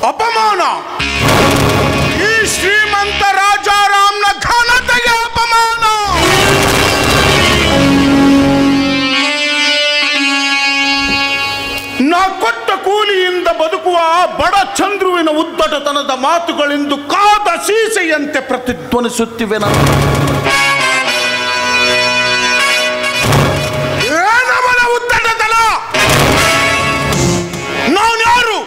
ಅಪಮಾನ! ಈ ಶ್ರೀಮಂತ ರಾಜಾರಾಮ್ನ ಘನತೆಗೆ ಅಪಮಾನ! ನಾ ಕೊಟ್ಟ ಕೂಲಿಯಿಂದ ಬದುಕುವ ಬಡ ಚಂದ್ರುವಿನ ಉದ್ದಟತನದ ಮಾತುಗಳಿಂದು ಕಾದ ಸೀಸೆಯಂತೆ ಪ್ರತಿಧ್ವನಿಸುತ್ತಿವೆ. ಏನವನ ಉದ್ದಟತನ? ನಾನ್ಯಾರು?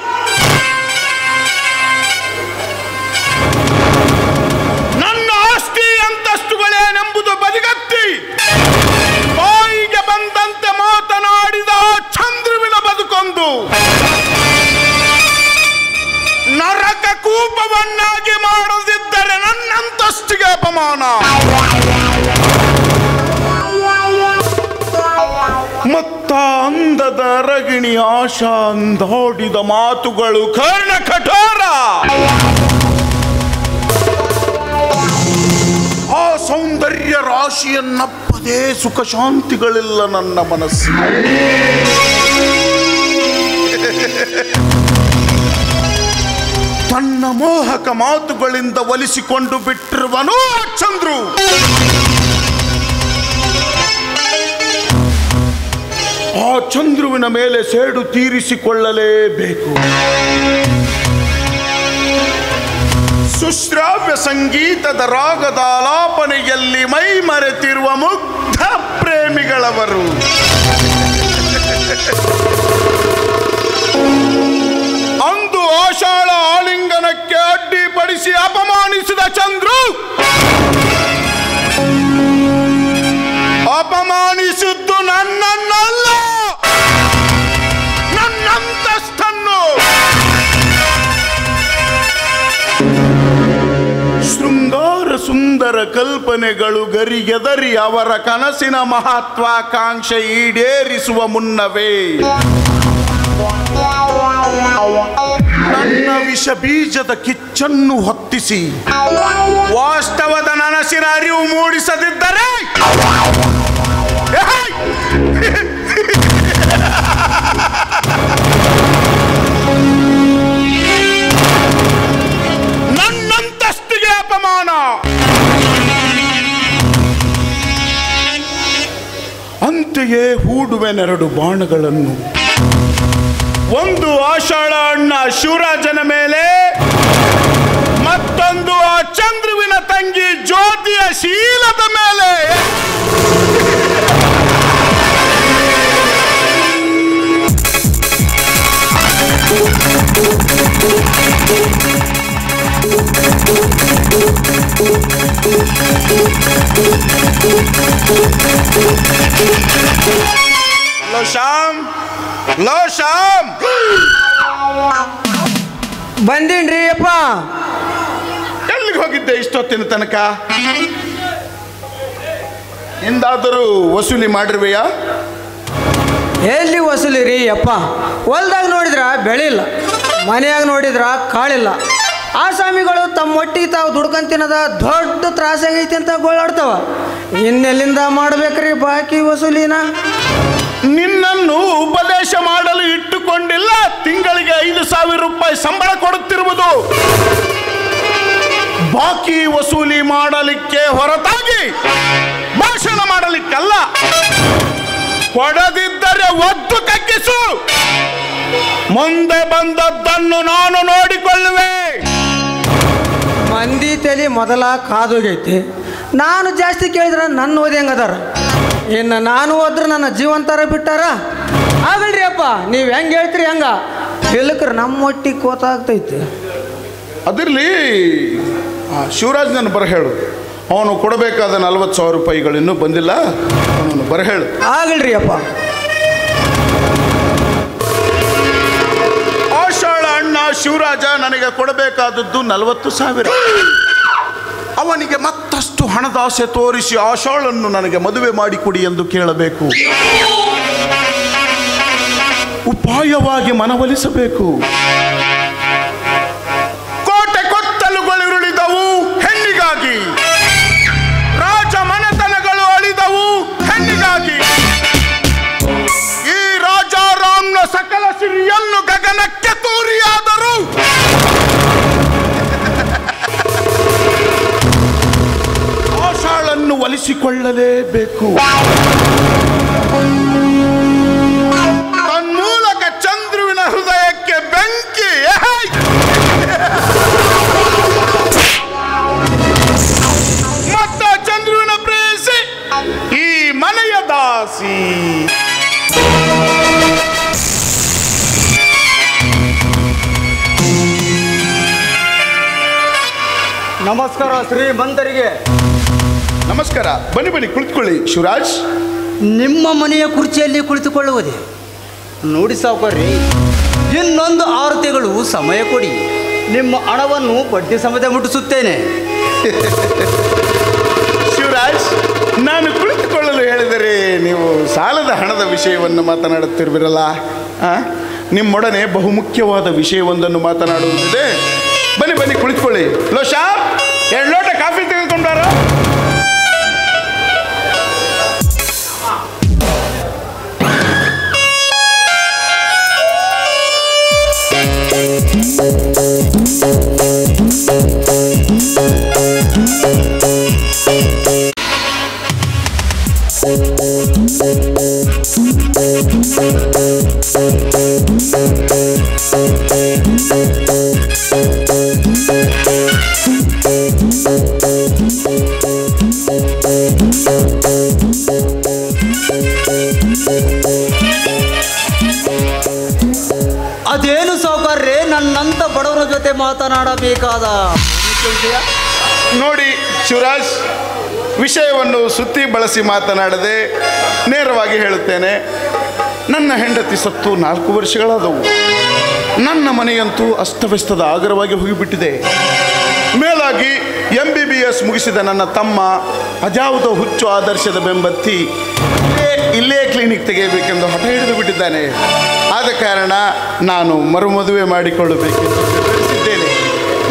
ನನ್ನ ಆಸ್ತಿ ಅಂತಸ್ತುಗಳೇನೆಂಬುದು ಬದಿಗತ್ತಿ ಬಾಯಿಗೆ ಬಂದಂತೆ ಮಾತನಾಡಿದ ಚಂದ್ರುವಿನ ಬದುಕೊಂದು ನರಕ ಕೂಪವನ್ನಾಗಿ ಮಾಡದಿದ್ದರೆ ನನ್ನಂತಸ್ತಿಗೆ ಅಪಮಾನ. ಮತ್ತ ಅಂದದ ರಗಿಣಿ ಆಶಾ ಅಂದಾಡಿದ ಮಾತುಗಳು ಕರ್ಣ ಕಠೋರ. ಆ ಸೌಂದರ್ಯ ರಾಶಿಯನ್ನಪ್ಪದೇ ಸುಖ ಶಾಂತಿಗಳಿಲ್ಲ ನನ್ನ ಮನಸ್ಸು. ತನ್ನ ಮೋಹಕ ಮಾತುಗಳಿಂದ ಒಲಿಸಿಕೊಂಡು ಬಿಟ್ಟಿರುವನು ಚಂದ್ರು. ಆ ಚಂದ್ರುವಿನ ಮೇಲೆ ಸೇಡು ತೀರಿಸಿಕೊಳ್ಳಲೇಬೇಕು. ಸುಶ್ರಾವ್ಯ ಸಂಗೀತದ ರಾಗದ ಆಲಾಪನೆಯಲ್ಲಿ ಮೈ ಮರೆತಿರುವ ಮುಗ್ಧ ಪ್ರೇಮಿಗಳವರು. ಅಂದು ಆಷಾಢ ಆಲಿಂಗನಕ್ಕೆ ಅಡ್ಡಿಪಡಿಸಿ ಅಪಮಾನಿಸಿದ ಚಂದ್ರು ಅಪಮಾನಿಸಿದ್ದು ನನ್ನನ್ನಲ್ಲ, ನನ್ನಂತಸ್ತನ್ನು. ಶೃಂಗಾರ ಸುಂದರ ಕಲ್ಪನೆಗಳು ಗರಿಗೆದರಿ ಅವರ ಕನಸಿನ ಮಹತ್ವಾಕಾಂಕ್ಷೆ ಈಡೇರಿಸುವ ಮುನ್ನವೇ ನನ್ನ ವಿಷ ಬೀಜದ ಕಿಚ್ಚನ್ನು ಹೊತ್ತಿಸಿ ವಾಸ್ತವದ ನನಸಿನ ಅರಿವು ಮೂಡಿಸದಿದ್ದರೆ ನನ್ನಂತಸ್ತಿಗೆ ಅಪಮಾನ. ಅಂತೆಯೇ ಹೂಡುವೆನೆರಡು ಬಾಣಗಳನ್ನು, ಒಂದು ಆಷಾಢ ಅಣ್ಣ ಶಿವರಾಜನ ಮೇಲೆ, ಮತ್ತೊಂದು ಆ ಚಂದ್ರುವಿನ ತಂಗಿ ಜ್ಯೋತಿಯ ಶೀಲದ ಮೇಲೆ. ಲೋ ಶ್ಯಾಮ್, ಲೋ ಶ್ಯಾಮ್, ಬಂದೀನ್ರಿ ಅಪ್ಪ. ಎಲ್ಲಿಗೆ ಹೋಗಿದ್ದೆ ಇಷ್ಟೊತ್ತಿನ ತನಕ? ಎಂದಾದರೂ ವಸೂಲಿ ಮಾಡಿರ್ವೆಯಾ? ಎಲ್ಲಿ ವಸೂಲಿ ರೀ ಅಪ್ಪ? ಹೊಲ್ದಾಗ ನೋಡಿದ್ರ ಬೆಳಿಲ್ಲ, ಮನೆಯಾಗ ನೋಡಿದ್ರ ಕಾಳಿಲ್ಲ. ಆಸಾಮಿಗಳು ತಮ್ಮ ಒಟ್ಟಿಗೆ ತಾವು ದುಡ್ಕೊಂತಿನದ ದೊಡ್ಡ ತ್ರಾಸಾಗೈತಿ ಅಂತ ಗೋಳಾಡ್ತಾವ. ಇನ್ನೆಲ್ಲಿಂದ ಮಾಡ್ಬೇಕ್ರಿ ಬಾಕಿ ವಸೂಲಿನ? ನಿನ್ನನ್ನು ಉಪದೇಶ ಮಾಡಲು ಇಟ್ಟುಕೊಂಡಿಲ್ಲ. ತಿಂಗಳಿಗೆ 5,000 ರೂಪಾಯಿ ಸಂಬಳ ಕೊಡುತ್ತಿರುವುದು ಬಾಕಿ ವಸೂಲಿ ಮಾಡಲಿಕ್ಕೆ ಹೊರತಾಗಿ ಭಾಷಣ ಮಾಡಲಿಕ್ಕಲ್ಲ. ಕೊಡದಿದ್ದರೆ ಒದ್ದು ಕಕ್ಕಿಸು. ಮುಂದೆ ಬಂದದ್ದನ್ನು ನಾನು ನೋಡಿಕೊಳ್ಳುವೆ. ಮಂದಿ ತಲೆ ಮೊದಲ ಕಾದೋಗೈತಿ. ನಾನು ಜಾಸ್ತಿ ಕೇಳಿದ್ರೆ ನನ್ನ ಓದಿ ಹೆಂಗದಾರ, ಇನ್ನು ನಾನು ಹೋದ್ರೆ ನನ್ನ ಜೀವಂತರ ಬಿಟ್ಟಾರ. ಆಗಲ್ರಿ ಅಪ್ಪ, ನೀವು ಹೆಂಗೆ ಹೇಳ್ತೀರಿ ಹಂಗ. ಹೇಳಕ್ರೆ ನಮ್ಮ ಒಟ್ಟಿಗೆ ಕೋತಾಗ್ತೈತಿ. ಅದಿರಲಿ, ಶಿವರಾಜ್ ಬರ ಹೇಳು. ಅವನು ಕೊಡಬೇಕಾದ 40,000 ರೂಪಾಯಿಗಳು ಇನ್ನೂ ಬಂದಿಲ್ಲ. ಅವನು ಬರ ಹೇಳು. ಆಗಲ್ರಿ ಅಪ್ಪ. ಆಷಾಢ ಅಣ್ಣ ಶಿವರಾಜ ನನಗೆ ಕೊಡಬೇಕಾದದ್ದು 40,000. ಅವನಿಗೆ ಮತ್ತಷ್ಟು ಹಣದಾಸೆ ತೋರಿಸಿ ಆಷಾಳನ್ನು ನನಗೆ ಮದುವೆ ಮಾಡಿಕೊಡಿ ಎಂದು ಕೇಳಬೇಕು. ಉಪಾಯವಾಗಿ ಮನವೊಲಿಸಬೇಕು. ಕೋಟೆ ಕೊತ್ತಲುಗಳಿರುಳಿದವು ಹೆಣ್ಣಿಗಾಗಿ, ರಾಜ ಮನೆತನಗಳು ಅಳಿದವು ಹೆಣ್ಣಿಗಾಗಿ. ಈ ರಾಜಾರಾಮ್ನ ಸಕಲ ಸಿರಿಯನ್ನು ಗಗನಕ್ಕೆ ತೂರಿಯಾದರೂ ಆಶಾಳನ್ನು ಒಲಿಸಿಕೊಳ್ಳಲೇಬೇಕು. ತನ್ಮೂಲಕ ಚಂದ್ರುವಿನ ಹೃದಯಕ್ಕೆ ಬೆಂಕಿ, ಮತ್ತ ಚಂದ್ರುವಿನ ಪ್ರೇಯಸಿ ಈ ಮನೆಯ ದಾಸಿ. ನಮಸ್ಕಾರ ಶ್ರೀಮಂತರಿಗೆ. ನಮಸ್ಕಾರ. ಬನ್ನಿ ಬನ್ನಿ ಕುಳಿತುಕೊಳ್ಳಿ ಶಿವರಾಜ್. ನಿಮ್ಮ ಮನೆಯ ಕುರ್ಚಿಯಲ್ಲಿ ಕುಳಿತುಕೊಳ್ಳುವುದೇ? ನೋಡಿ ಸಾವುಕಾರ್ರಿ, ಇನ್ನೊಂದು 6 ತಿಂಗಳು ಸಮಯ ಕೊಡಿ, ನಿಮ್ಮ ಹಣವನ್ನು ಬಡ್ಡಿ ಸಮೇತ ಮುಟ್ಟಿಸುತ್ತೇನೆ. ಶಿವರಾಜ್, ನಾನು ಕುಳಿತುಕೊಳ್ಳಲು ಹೇಳಿದರೆ ನೀವು ಸಾಲದ ಹಣದ ವಿಷಯವನ್ನು ಮಾತನಾಡುತ್ತಿರುವಿರಲ್ಲ. ನಿಮ್ಮೊಡನೆ ಬಹುಮುಖ್ಯವಾದ ವಿಷಯವೊಂದನ್ನು ಮಾತನಾಡುವುದಿದೆ. ಬನ್ನಿ ಬನ್ನಿ ಕುಳಿತುಕೊಳ್ಳಿ. ಲೋಷಾ, 2 ಲೋಟ ಕಾಫಿ ತೆಗೆದುಕೊಂಡಾರ? ಅದೇನು ಸಾವುಕಾರ್ರೆ, ನನ್ನಂತ ಬಡವರ ಜೊತೆ ಮಾತನಾಡಬೇಕಾದ ವಿಷಯ? ನೋಡಿ ಶಿವರಾಜ್, ವಿಷಯವನ್ನು ಸುತ್ತಿ ಬಳಸಿ ಮಾತನಾಡದೆ ನೇರವಾಗಿ ಹೇಳುತ್ತೇನೆ. ನನ್ನ ಹೆಂಡತಿ ಸತ್ತು 4 ವರ್ಷಗಳಾದವು. ನನ್ನ ಮನೆಯಂತೂ ಅಸ್ತವ್ಯಸ್ತದ ಆಗರವಾಗಿ ಹೋಗಿಬಿಟ್ಟಿದೆ. ಮೇಲಾಗಿ MBBS ಮುಗಿಸಿದ ನನ್ನ ತಮ್ಮ ಅದ್ಯಾವುದೋ ಹುಚ್ಚು ಆದರ್ಶದ ಬೆಂಬತ್ತಿ ಇಲ್ಲೇ ಕ್ಲಿನಿಕ್ ತೆಗೆಯಬೇಕೆಂದು ಹಠ ಹಿಡಿದು ಬಿಟ್ಟಿದ್ದಾನೆ. ಆದ ಕಾರಣ ನಾನು ಮರುಮದುವೆ ಮಾಡಿಕೊಳ್ಳಬೇಕೆಂದು ನಿರ್ಧರಿಸಿದ್ದೇನೆ.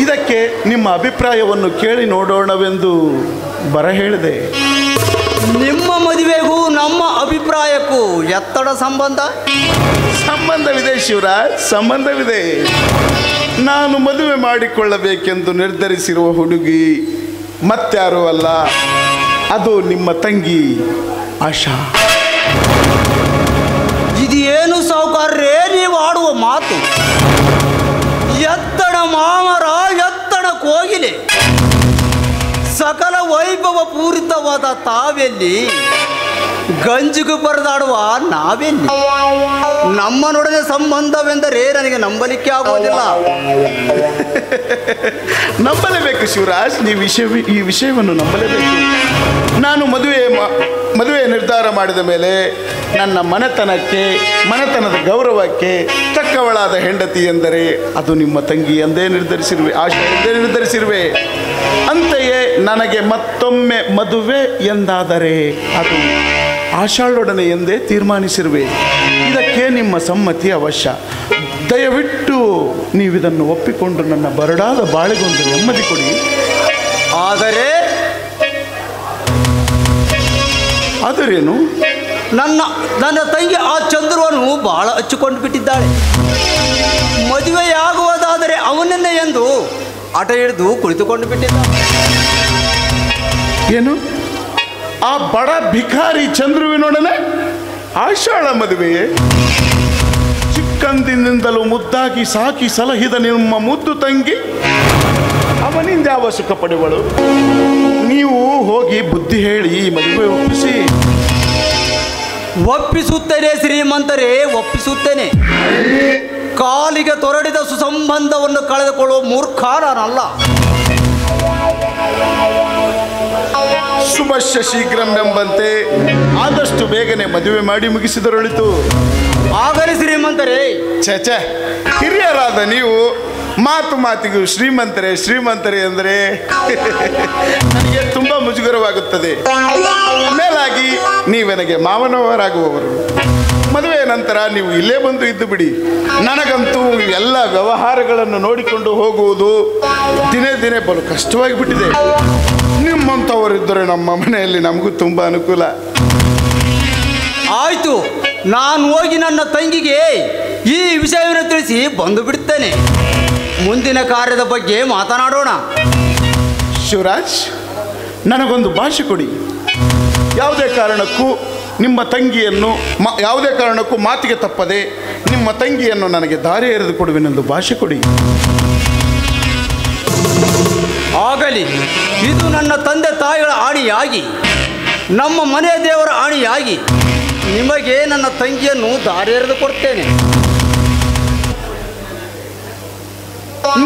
ಇದಕ್ಕೆ ನಿಮ್ಮ ಅಭಿಪ್ರಾಯವನ್ನು ಕೇಳಿ ನೋಡೋಣವೆಂದು ಬರ ಹೇಳಿದೆ. ನಿಮ್ಮ ಮದುವೆಗೂ ನಮ್ಮ ಅಭಿಪ್ರಾಯಕ್ಕೂ ಎತ್ತಡ ಸಂಬಂಧವಿದೆ ಶಿವರಾಜ್, ಸಂಬಂಧವಿದೆ. ನಾನು ಮದುವೆ ಮಾಡಿಕೊಳ್ಳಬೇಕೆಂದು ನಿರ್ಧರಿಸಿರುವ ಹುಡುಗಿ ಮತ್ಯಾರೂ ಅಲ್ಲ, ಅದು ನಿಮ್ಮ ತಂಗಿ ಆಶಾ. ಇದೇನು ಸಾವುಕಾರ್ರೆ ನೀವು ಆಡುವ ಮಾತು? ಎತ್ತಡ ಮಾಮರ, ಎತ್ತಡ ಕೋಗಿಲೆ, ಸಕಲ ವೈಭವ ಪೂರಿತವಾದ ತಾವೆಲ್ಲಿ, ಗಂಜಿಗೂ ಬರೆದಾಡುವ ನಾವೆಲ್ಲಿ? ನಮ್ಮನೊಡನೆ ಸಂಬಂಧವೆಂದರೆ ನನಗೆ ನಂಬಲಿಕ್ಕೆ ಆಗುವುದಿಲ್ಲ. ನಂಬಲೇಬೇಕು ಶಿವರಾಜ್, ಈ ವಿಷಯವನ್ನು ನಂಬಲೇಬೇಕು. ನಾನು ಮದುವೆ ನಿರ್ಧಾರ ಮಾಡಿದ ಮೇಲೆ ನನ್ನ ಮನೆತನದ ಗೌರವಕ್ಕೆ ತಕ್ಕವಳಾದ ಹೆಂಡತಿ ಎಂದರೆ ಅದು ನಿಮ್ಮ ತಂಗಿ ಎಂದೇ ನಿರ್ಧರಿಸಿರುವೆ, ಆಶಾ ಎಂದೇ ನಿರ್ಧರಿಸಿರುವೆ. ಅಂತೆಯೇ ನನಗೆ ಮತ್ತೊಮ್ಮೆ ಮದುವೆ ಎಂದಾದರೆ ಅದು ಆಶಾಳೊಡನೆ ಎಂದೇ ತೀರ್ಮಾನಿಸಿರುವೆ. ಇದಕ್ಕೆ ನಿಮ್ಮ ಸಮ್ಮತಿ ಅವಶ್ಯ. ದಯವಿಟ್ಟು ನೀವಿದನ್ನು ಒಪ್ಪಿಕೊಂಡು ನನ್ನ ಬರಡಾದ ಬಾಳೆಗೊಂದು ನೆಮ್ಮದಿ ಕೊಡಿ. ಆದರೇನು? ನನ್ನ ತಂಗಿ ಆ ಚಂದ್ರವನ್ನು ಬಹಳ ಹಚ್ಚಿಕೊಂಡು ಬಿಟ್ಟಿದ್ದಾಳೆ. ಮದುವೆಯಾಗುವುದಾದರೆ ಅವನನ್ನೇ ಎಂದು ಹಠ ಹಿಡಿದು ಕುಳಿತುಕೊಂಡು ಬಿಟ್ಟಿದ್ದಾಳೆ. ಏನು? ಆ ಬಡ ಭಿಕಾರಿ ಚಂದ್ರುವಿನೊಡನೆ ಆಶಾಳ ಮದುವೆಯೇ? ಚಿಕ್ಕಂದಿನಿಂದಲೂ ಮುದ್ದಾಗಿ ಸಾಕಿ ಸಲಹಿದ ನಿಮ್ಮ ಮುದ್ದು ತಂಗಿ ಅವನಿಂದ ಯಾವ ಸುಖ ಪಡೆವಳು? ನೀವು ಹೋಗಿ ಬುದ್ಧಿ ಹೇಳಿ ಮದುವೆ ಒಪ್ಪಿಸುತ್ತೇನೆ ಶ್ರೀಮಂತರೇ, ಒಪ್ಪಿಸುತ್ತೇನೆ. ಕಾಲಿಗೆ ತೊರಡಿದ ಸುಸಂಬಂಧವನ್ನು ಕಳೆದುಕೊಳ್ಳುವ ಮೂರ್ಖ ನಾನಲ್ಲ. ಶುಭಶ್ಯ ಶೀಘ್ರಂ ಎಂಬಂತೆ ಆದಷ್ಟು ಬೇಗನೆ ಮದುವೆ ಮಾಡಿ ಮುಗಿಸಿದರೊಳಿತು. ಆಗಲಿ ಶ್ರೀಮಂತರೇ. ಛೆ, ಹಿರಿಯರಾದ ನೀವು ಮಾತಿಗೂ ಶ್ರೀಮಂತರೇ ಅಂದರೆ ನನಗೆ ತುಂಬ ಮುಜುಗರವಾಗುತ್ತದೆ. ಮೇಲಾಗಿ ನೀವೆನಗೆ ಮಾವನವರಾಗುವವರು. ಮದುವೆಯನ್ನು ನಂತರ ನೀವು ಇಲ್ಲೇ ಬಂದು ಇದ್ದು ಬಿಡಿ. ನನಗಂತೂ ಎಲ್ಲ ವ್ಯವಹಾರಗಳನ್ನು ನೋಡಿಕೊಂಡು ಹೋಗುವುದು ದಿನೇ ದಿನೇ ಬಲು ಕಷ್ಟವಾಗಿ ಬಿಟ್ಟಿದೆ. ನಿಮ್ಮಂಥವರಿದ್ದರೆ ನಮ್ಮ ಮನೆಯಲ್ಲಿ ನಮಗೂ ತುಂಬ ಅನುಕೂಲ. ಆಯಿತು, ನಾನು ಹೋಗಿ ನನ್ನ ತಂಗಿಗೆ ಈ ವಿಷಯವನ್ನು ತಿಳಿಸಿ ಬಂದು ಬಿಡುತ್ತೇನೆ. ಮುಂದಿನ ಕಾರ್ಯದ ಬಗ್ಗೆ ಮಾತನಾಡೋಣ. ಶಿವರಾಜ್, ನನಗೊಂದು ಭಾಷೆ ಕೊಡಿ. ಯಾವುದೇ ಕಾರಣಕ್ಕೂ ನಿಮ್ಮ ತಂಗಿಯನ್ನು ಯಾವುದೇ ಕಾರಣಕ್ಕೂ ಮಾತಿಗೆ ತಪ್ಪದೆ ನಿಮ್ಮ ತಂಗಿಯನ್ನು ನನಗೆ ದಾರಿ ಎರೆದು ಕೊಡುವೆನೆಂದು ಭಾಷೆ ಕೊಡಿ. ಆಗಲಿ, ಇದು ನನ್ನ ತಂದೆ ತಾಯಿಗಳ ಆಣಿಯಾಗಿ, ನಮ್ಮ ಮನೆಯ ದೇವರ ಆಣಿಯಾಗಿ ನಿಮಗೆ ನನ್ನ ತಂಗಿಯನ್ನು ದಾರಿ ಎರೆದು ಕೊಡ್ತೇನೆ.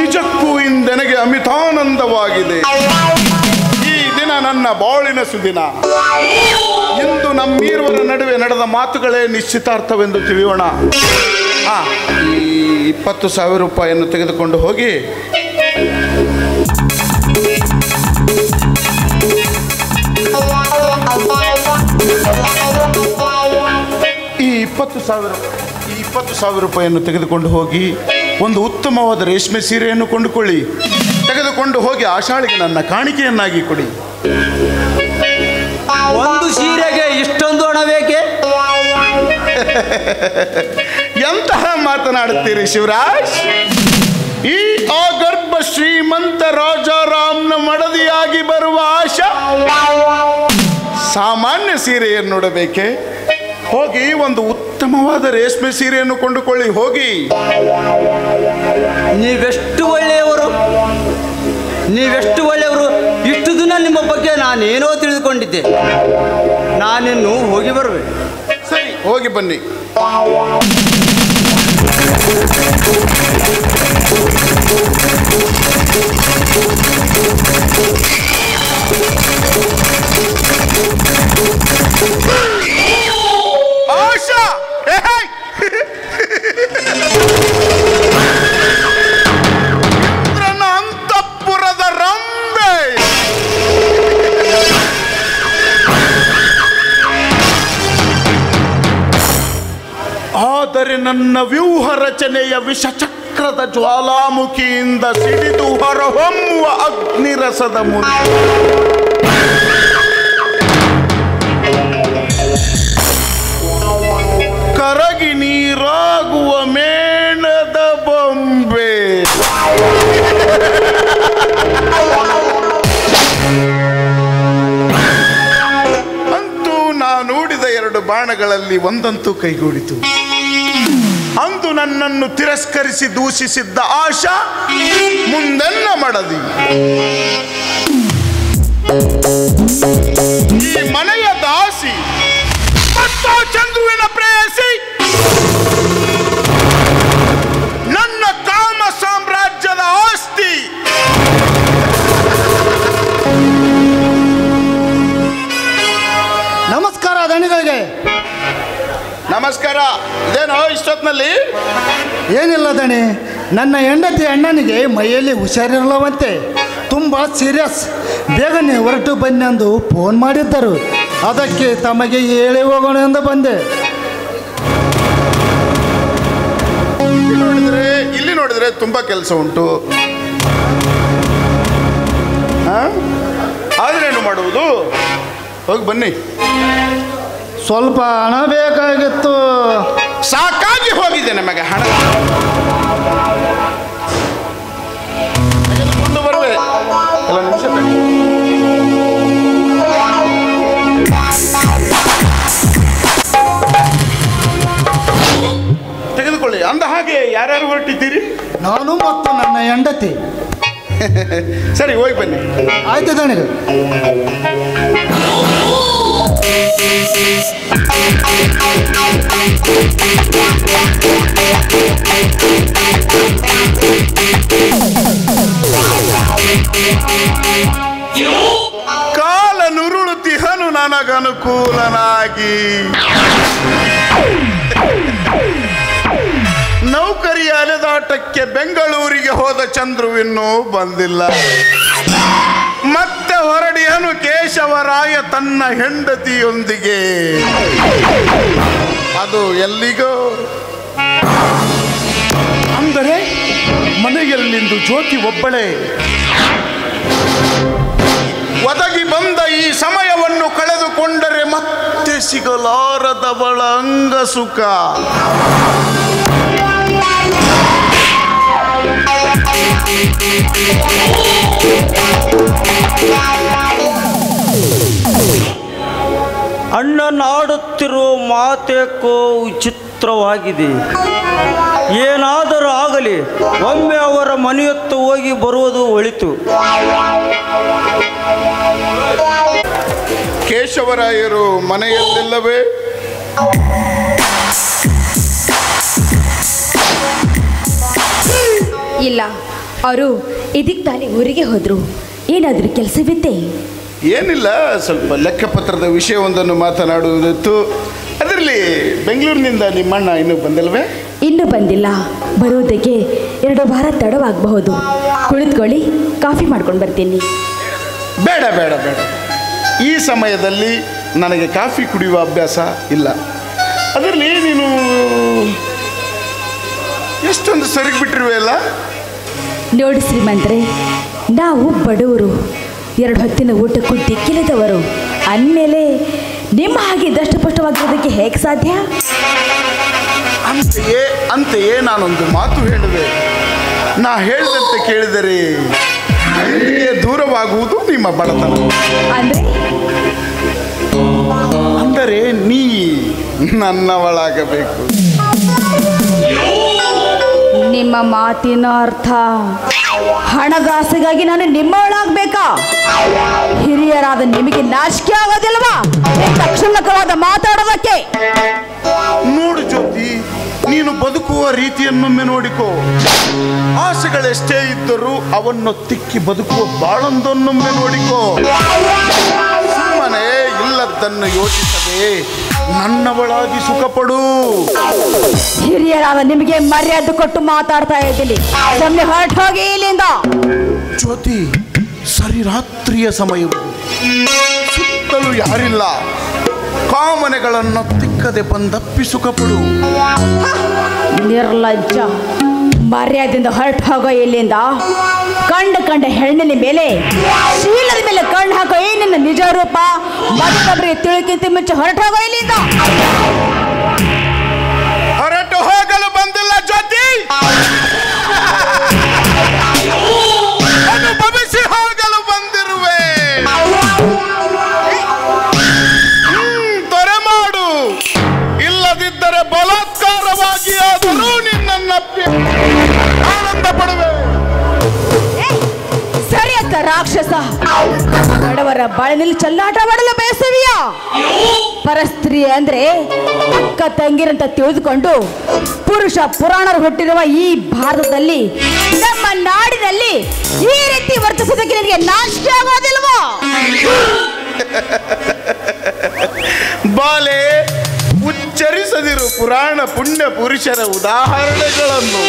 ನಿಜಕ್ಕೂ ಇಂದೆನಗೆ ಅಮಿತಾನಂದವಾಗಿದೆ. ಈ ದಿನ ನನ್ನ ಬಾಳಿನ ಸುದಿನ. ಇಂದು ನಮ್ಮೀರ್ವರ ನಡುವೆ ನಡೆದ ಮಾತುಗಳೇ ನಿಶ್ಚಿತಾರ್ಥವೆಂದು ತಿಳಿಯೋಣ. ಈ 20,000 ರೂಪಾಯಿಯನ್ನು ತೆಗೆದುಕೊಂಡು ಹೋಗಿ ಈ 20,000 ರೂಪಾಯಿಯನ್ನು ತೆಗೆದುಕೊಂಡು ಹೋಗಿ ಒಂದು ಉತ್ತಮವಾದ ರೇಷ್ಮೆ ಸೀರೆಯನ್ನು ಕೊಂಡುಕೊಳ್ಳಿ. ತೆಗೆದುಕೊಂಡು ಹೋಗಿ ಆಷಾಳಿಗೆ ನನ್ನ ಕಾಣಿಕೆಯನ್ನಾಗಿ ಕೊಡಿ. ಒಂದು ಸೀರೆಗೆ ಇಷ್ಟೊಂದು ಹಣ ಬೇಕೆ? ಎಂತಹ ಮಾತನಾಡುತ್ತೀರಿ ಶಿವರಾಜ್? ಈ ಆಗರ್ಭ ಶ್ರೀಮಂತ ರಾಜಾರಾಮ್ನ ಮಡದಿಯಾಗಿ ಬರುವ ಆಶಾ ಸಾಮಾನ್ಯ ಸೀರೆಯನ್ನು ನೋಡಬೇಕೆ? ಹೋಗಿ ಒಂದು ಉತ್ತಮವಾದ ರೇಷ್ಮೆ ಸೀರೆಯನ್ನು ಕೊಂಡುಕೊಳ್ಳಿ. ಹೋಗಿ. ನೀವೆಷ್ಟು ಒಳ್ಳೆಯವರು, ಇಷ್ಟು ದಿನ ನಿಮ್ಮ ಬಗ್ಗೆ ನಾನೇನೋ ತಿಳಿದುಕೊಂಡಿದ್ದೆ. ನಾನಿನ್ನು ಹೋಗಿ ಬರುವೆ. ಸರಿ, ಹೋಗಿ ಬನ್ನಿ. ಆಶಾ, ಇಂದ್ರನ ಅಂತಃಪುರದ ರಂಬೆ. ಆದರೆ ನನ್ನ ವ್ಯೂಹ ರಚನೆಯ ವಿಷಚಕ್ರದ ಜ್ವಾಲಾಮುಖಿಯಿಂದ ಸಿಡಿದು ಹೊರಹೊಮ್ಮುವ ಅಗ್ನಿರಸದ ಮುಂದೆ ಕರಗಿ ನೀರಾಗುವ ಮೇಣದ ಬೊಂಬೆ. ಅಂತೂ ನಾನೂಡಿದ 2 ಬಾಣಗಳಲ್ಲಿ ಒಂದಂತೂ ಕೈಗೂಡಿತು. ಅಂದು ನನ್ನನ್ನು ತಿರಸ್ಕರಿಸಿ ದೂಷಿಸಿದ್ದ ಆಶಾ ಮುಂದೆನ್ನ ಮಡದಿ. ಈ ಮನೆಯ ದಾಸಿ ಮತ್ತು ಚಂದ್ರುವಿನ ಪ್ರೇಯಸಿ, ನನ್ನ ಕಾಮ ಸಾಮ್ರಾಜ್ಯದ ಆಸ್ತಿ. ನಮಸ್ಕಾರ ದಣಿಗಳಿಗೆ. ನಮಸ್ಕಾರ. ಇದೇನೋ ಇಷ್ಟೊತ್ತಿನಲ್ಲಿ? ಏನಿಲ್ಲ ದಣಿ, ನನ್ನ ಹೆಂಡತಿ ಅಣ್ಣನಿಗೆ ಮೈಯಲ್ಲಿ ಹುಷಾರಿರಲ್ಲವಂತೆ, ತುಂಬ ಸೀರಿಯಸ್. ಬೇಗನೆ ಹೊರಟು ಬನ್ನೆಂದು ಫೋನ್ ಮಾಡಿದ್ದರು. ಅದಕ್ಕೆ ತಮಗೆ ಹೇಳಿ ಹೋಗೋಣ ಎಂದು ಬಂದೆ. ಇಲ್ಲಿ ನೋಡಿದ್ರೆ ತುಂಬ ಕೆಲಸ ಉಂಟು. ಆದ್ರೇನು ಮಾಡುವುದು? ಹೋಗಿ ಬನ್ನಿ. ಸ್ವಲ್ಪ ಹಣ ಬೇಕಾಗಿತ್ತು. ಸಾಕಾಗಿ ಹೋಗಿದೆ ನಮಗೆ ಹಣ. ತೆಗೆದುಕೊಂಡು ಬರುವೆ. ಎಲ್ಲ ನಿಮಿಷ ತೆಗೆದುಕೊಳ್ಳಿ. ಅಂದ ಹಾಗೆ ಯಾರ್ಯಾರು ಹೊರಟಿದ್ದೀರಿ? ನಾನು ಮತ್ತು ನನ್ನ ಹೆಂಡತಿ. ಸರಿ, ಹೋಗಿ ಬನ್ನಿ. ಆಯ್ತು ದಣಿಗಳು. ಕಾಲ ನುರುಳುತಿಹನು ನನಗನುಕೂಲನಾಗಿ. ನೌಕರಿಯ ಅಲೆದಾಟಕ್ಕೆ ಬೆಂಗಳೂರಿಗೆ ಹೋದ ಚಂದ್ರುವಿನ್ನೂ ಬಂದಿಲ್ಲ. ಮತ್ತೆ ಹೊರಡಿಯನು ಕೇಶ ಕೇಶವರಾಯ ತನ್ನ ಹೆಂಡತಿಯೊಂದಿಗೆ ಅದು ಎಲ್ಲಿಗೋ. ಅಂದರೆ ಮನೆಯಲ್ಲಿಂದು ಜ್ಯೋತಿ ಒಬ್ಬಳೇ. ಒದಗಿ ಬಂದ ಈ ಸಮಯವನ್ನು ಕಳೆದುಕೊಂಡರೆ ಮತ್ತೆ ಸಿಗಲಾರದವಳ ಅಂಗಸುಖ. ಅಣ್ಣನಾಡುತ್ತಿರುವ ಮಾತೇಕೋ ವಿಚಿತ್ರವಾಗಿದೆ. ಏನಾದರೂ ಆಗಲಿ, ಒಮ್ಮೆ ಅವರ ಮನೆಯತ್ತ ಹೋಗಿ ಬರುವುದು ಒಳಿತು. ಕೇಶವರಾಯರು ಮನೆಯಲ್ಲಿಲ್ಲವೇ? ಇಲ್ಲ, ಅವರು ಇದಕ್ಕೆ ತಾನೇ ಊರಿಗೆ ಹೋದ್ರು. ಏನಾದರೂ ಕೆಲಸವಿತ್ತೆ? ಏನಿಲ್ಲ, ಸ್ವಲ್ಪ ಲೆಕ್ಕಪತ್ರದ ವಿಷಯವೊಂದನ್ನು ಮಾತನಾಡುವುದಿತ್ತು. ಅದರಲ್ಲಿ ಬೆಂಗಳೂರಿನಿಂದ ನಿಮ್ಮಣ್ಣ ಇನ್ನೂ ಬಂದಿಲ್ವೇ? ಇನ್ನೂ ಬಂದಿಲ್ಲ. ಬರುವುದಕ್ಕೆ 2 ವಾರ ತಡವಾಗಬಹುದು. ಕುಳಿತುಕೊಳ್ಳಿ, ಕಾಫಿ ಮಾಡ್ಕೊಂಡು ಬರ್ತೀನಿ. ಬೇಡ ಬೇಡ ಬೇಡ, ಈ ಸಮಯದಲ್ಲಿ ನನಗೆ ಕಾಫಿ ಕುಡಿಯುವ ಅಭ್ಯಾಸ ಇಲ್ಲ. ಅದರಲ್ಲಿ ನೀನು ಎಷ್ಟೊಂದು ಸರಿಗಿಬಿಟ್ಟಿರುವೆ ಅಲ್ಲ? ನೋಡಿ ಶ್ರೀಮಂತರೇ, ನಾವು ಬಡವರು, 2 ಹೊತ್ತಿನ ಊಟಕ್ಕೂ ದಿಕ್ಕಿಲ್ಲದವರು. ಅಂದಮೇಲೆ ನಿಮ್ಮ ಹಾಗೆ ದಷ್ಟಪುಷ್ಟವಾಗಿರೋದಕ್ಕೆ ಹೇಗೆ ಸಾಧ್ಯ? ಅಂತೆಯೇ ನಾನೊಂದು ಮಾತು ಹೇಳಿದೆ. ನಾ ಹೇಳಿದಂತೆ ಕೇಳಿದರೆ ದೂರವಾಗುವುದು ನಿಮ್ಮ ಬಡತನ. ಅಂದರೆ ನೀ ನನ್ನವಳಾಗಬೇಕು. ನಿಮ್ಮ ಮಾತಿನ ಅರ್ಥ ಹಣದಾಸೆಗಾಗಿ ನಾನು ನಿಮ್ಮವಳಾಗಬೇಕಾ? ಹಿರಿಯರಾದ ನಿಮಗೆ ನಾಚಿಕೆ ಆಗೋದಿಲ್ವಾ ತಕ್ಷಣಕವಾದ ಮಾತಾಡೋದಕ್ಕೆ? ನೋಡು ಜ್ಯೋತಿ, ನೀನು ಬದುಕುವ ರೀತಿಯನ್ನೊಮ್ಮೆ ನೋಡಿಕೋ. ಆಸೆಗಳೆಷ್ಟೇ ಇದ್ದರೂ ಅವನ್ನು ತಿಕ್ಕಿ ಬದುಕುವ ಬಾಳೊಂದನ್ನೊಮ್ಮೆ ನೋಡಿಕೋ. ಸುಮ್ಮನೆ ಇಲ್ಲದನ್ನು ಯೋಚಿಸದೆ ನನ್ನವಳಾಗಿ ಸುಖಪಡು. ಹಿರಿಯರಾದ ನಿಮಗೆ ಮರ್ಯಾದೆ ಕೊಟ್ಟು ಮಾತಾಡ್ತಾ ಇದ್ದೀನಿ. ಒಮ್ಮೆ ಹೊರಟು ಹೋಗಿ ಇಲ್ಲಿಂದ. ಜ್ಯೋತಿ, ಸರಿ ರಾತ್ರಿಯ ಸಮಯವು, ಸುತ್ತಲೂ ಯಾರಿಲ್ಲ. ಕಾಮನೆಗಳನ್ನು ತಿಕ್ಕದೆ ಬಂದಪ್ಪಿ ಸುಖಪಡು. ನಿರ್ಲಜ್ಜ, ಮರ್ಯಾದೆಯಿಂದ ಹೊರಟು ಹೋಗೋ ಇಲ್ಲಿಂದ. ಕಂಡ ಹೆಣ್ಣಿನ ಮೇಲೆ, ಶೀಲದ ಮೇಲೆ ಕಣ್ಣು ಹಾಕೋ ಈ ನಿನ್ನ ನಿಜ ರೂಪ ಮತ್ತೊಬ್ಬರಿಗೆ ತಿಳಿಕಿಂತ ಮುಂಚೆ ಹೊರಟು ಹೋಗೋ ಇಲ್ಲಿಂದ. ಹೊರಟು ಹೋಗಲು ಬಂದಿಲ್ಲ ಜ್ಯೋತಿ, ಅನುಭವಿಸಿ ಹೋಗಲು ಬಂದಿರುವೆ. ತೊರೆ ಮಾಡು, ಇಲ್ಲದಿದ್ದರೆ ಬಲಾತ್ಕಾರವಾಗಿ ಆದರೂ ನಿನ್ನನ್ನಪ್ಪಿ ಆನಂದ ಪಡುವೆ. ಸರಿಯತ್ತ ರಾಕ್ಷಸ, ಬಡವರ ಬಾಳಿನಲ್ಲಿ ಚೆಲ್ಲಾಟವಾಡಲು ಬಯಸುವಿಯಾ? ಪರಸ್ತ್ರೀ ಅಂದ್ರೆ ಅಕ್ಕ ತಂಗಿರಂತ ತಿಳಿದುಕೊಂಡು ಪುರುಷ ಪುರಾಣರು ಹುಟ್ಟಿರುವ ಈ ಭಾರತದಲ್ಲಿ, ನಮ್ಮ ನಾಡಿನಲ್ಲಿ ಈ ರೀತಿ ವರ್ತಿಸೋದಕ್ಕೆ ನಿನಗೆ ನಾಚಿಕೆ ಆಗೋದಿಲ್ವಾ? ಬಾಲೆ, ಉಚ್ಚರಿಸದಿರು ಪುರಾಣ ಪುಣ್ಯ ಪುರುಷರ ಉದಾಹರಣೆಗಳನ್ನು.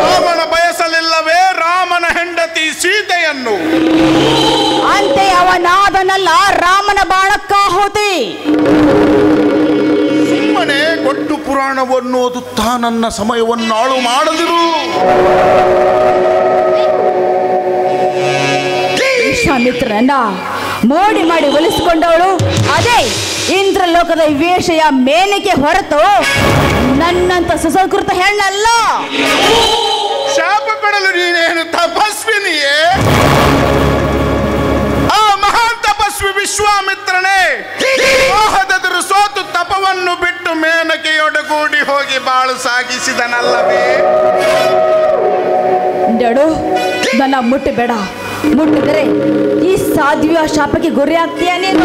ರಾಮನ ಬಯಸಲಿಲ್ಲವೇ ರಾಮನ ಹೆಂಡತಿ ಸೀತೆಯನ್ನು? ಅಂತೆ ಅವನಾದನಲ್ಲ ರಾಮನ ಬಾಳಕ್ಕಾಹುತಿ. ಸುಮ್ಮನೆ ಗೊಟ್ಟು ಪುರಾಣವನ್ನು ಓದುತ್ತಾ ನನ್ನ ಸಮಯವನ್ನು ಹಾಳು ಮಾಡದಿರು. ವಿಶ್ವಾಮಿತ್ರನನ್ನ ಮೋಡಿ ಮಾಡಿ ಒಲಿಸಿಕೊಂಡವಳು ಅದೇ ಇಂದ್ರಲೋಕದ ವೇಷೆಯ ಮೇನಕೆ ಹೊರತು ನನ್ನಂತ ಸುಸಂಸ್ಕೃತ ಹೆಣ್ಣಲ್ಲ. ಶಾಪ ಕೊಡಲು ನೀನೇನು ತಪಸ್ವಿನಿಯೇ? ಆ ಮಹಾನ್ ತಪಸ್ವಿ ವಿಶ್ವಾಮಿತ್ರನೇ ಮೋಹದೆದುರು ಸೋತು ತಪವನ್ನು ಬಿಟ್ಟು ಮೇನಕೆಯೊಡಗೂಡಿ ಹೋಗಿ ಬಾಳು ಸಾಗಿಸಿದನಲ್ಲವೇ? ನಡು, ನನ್ನ ಮುಟ್ಟಬೇಡ. ಮುಟ್ಟಿದರೆ ಈ ಸಾಧ್ವಿಯ ಶಾಪಕ್ಕೆ ಗುರಿ ಆಗ್ತೀಯ ನೀನು.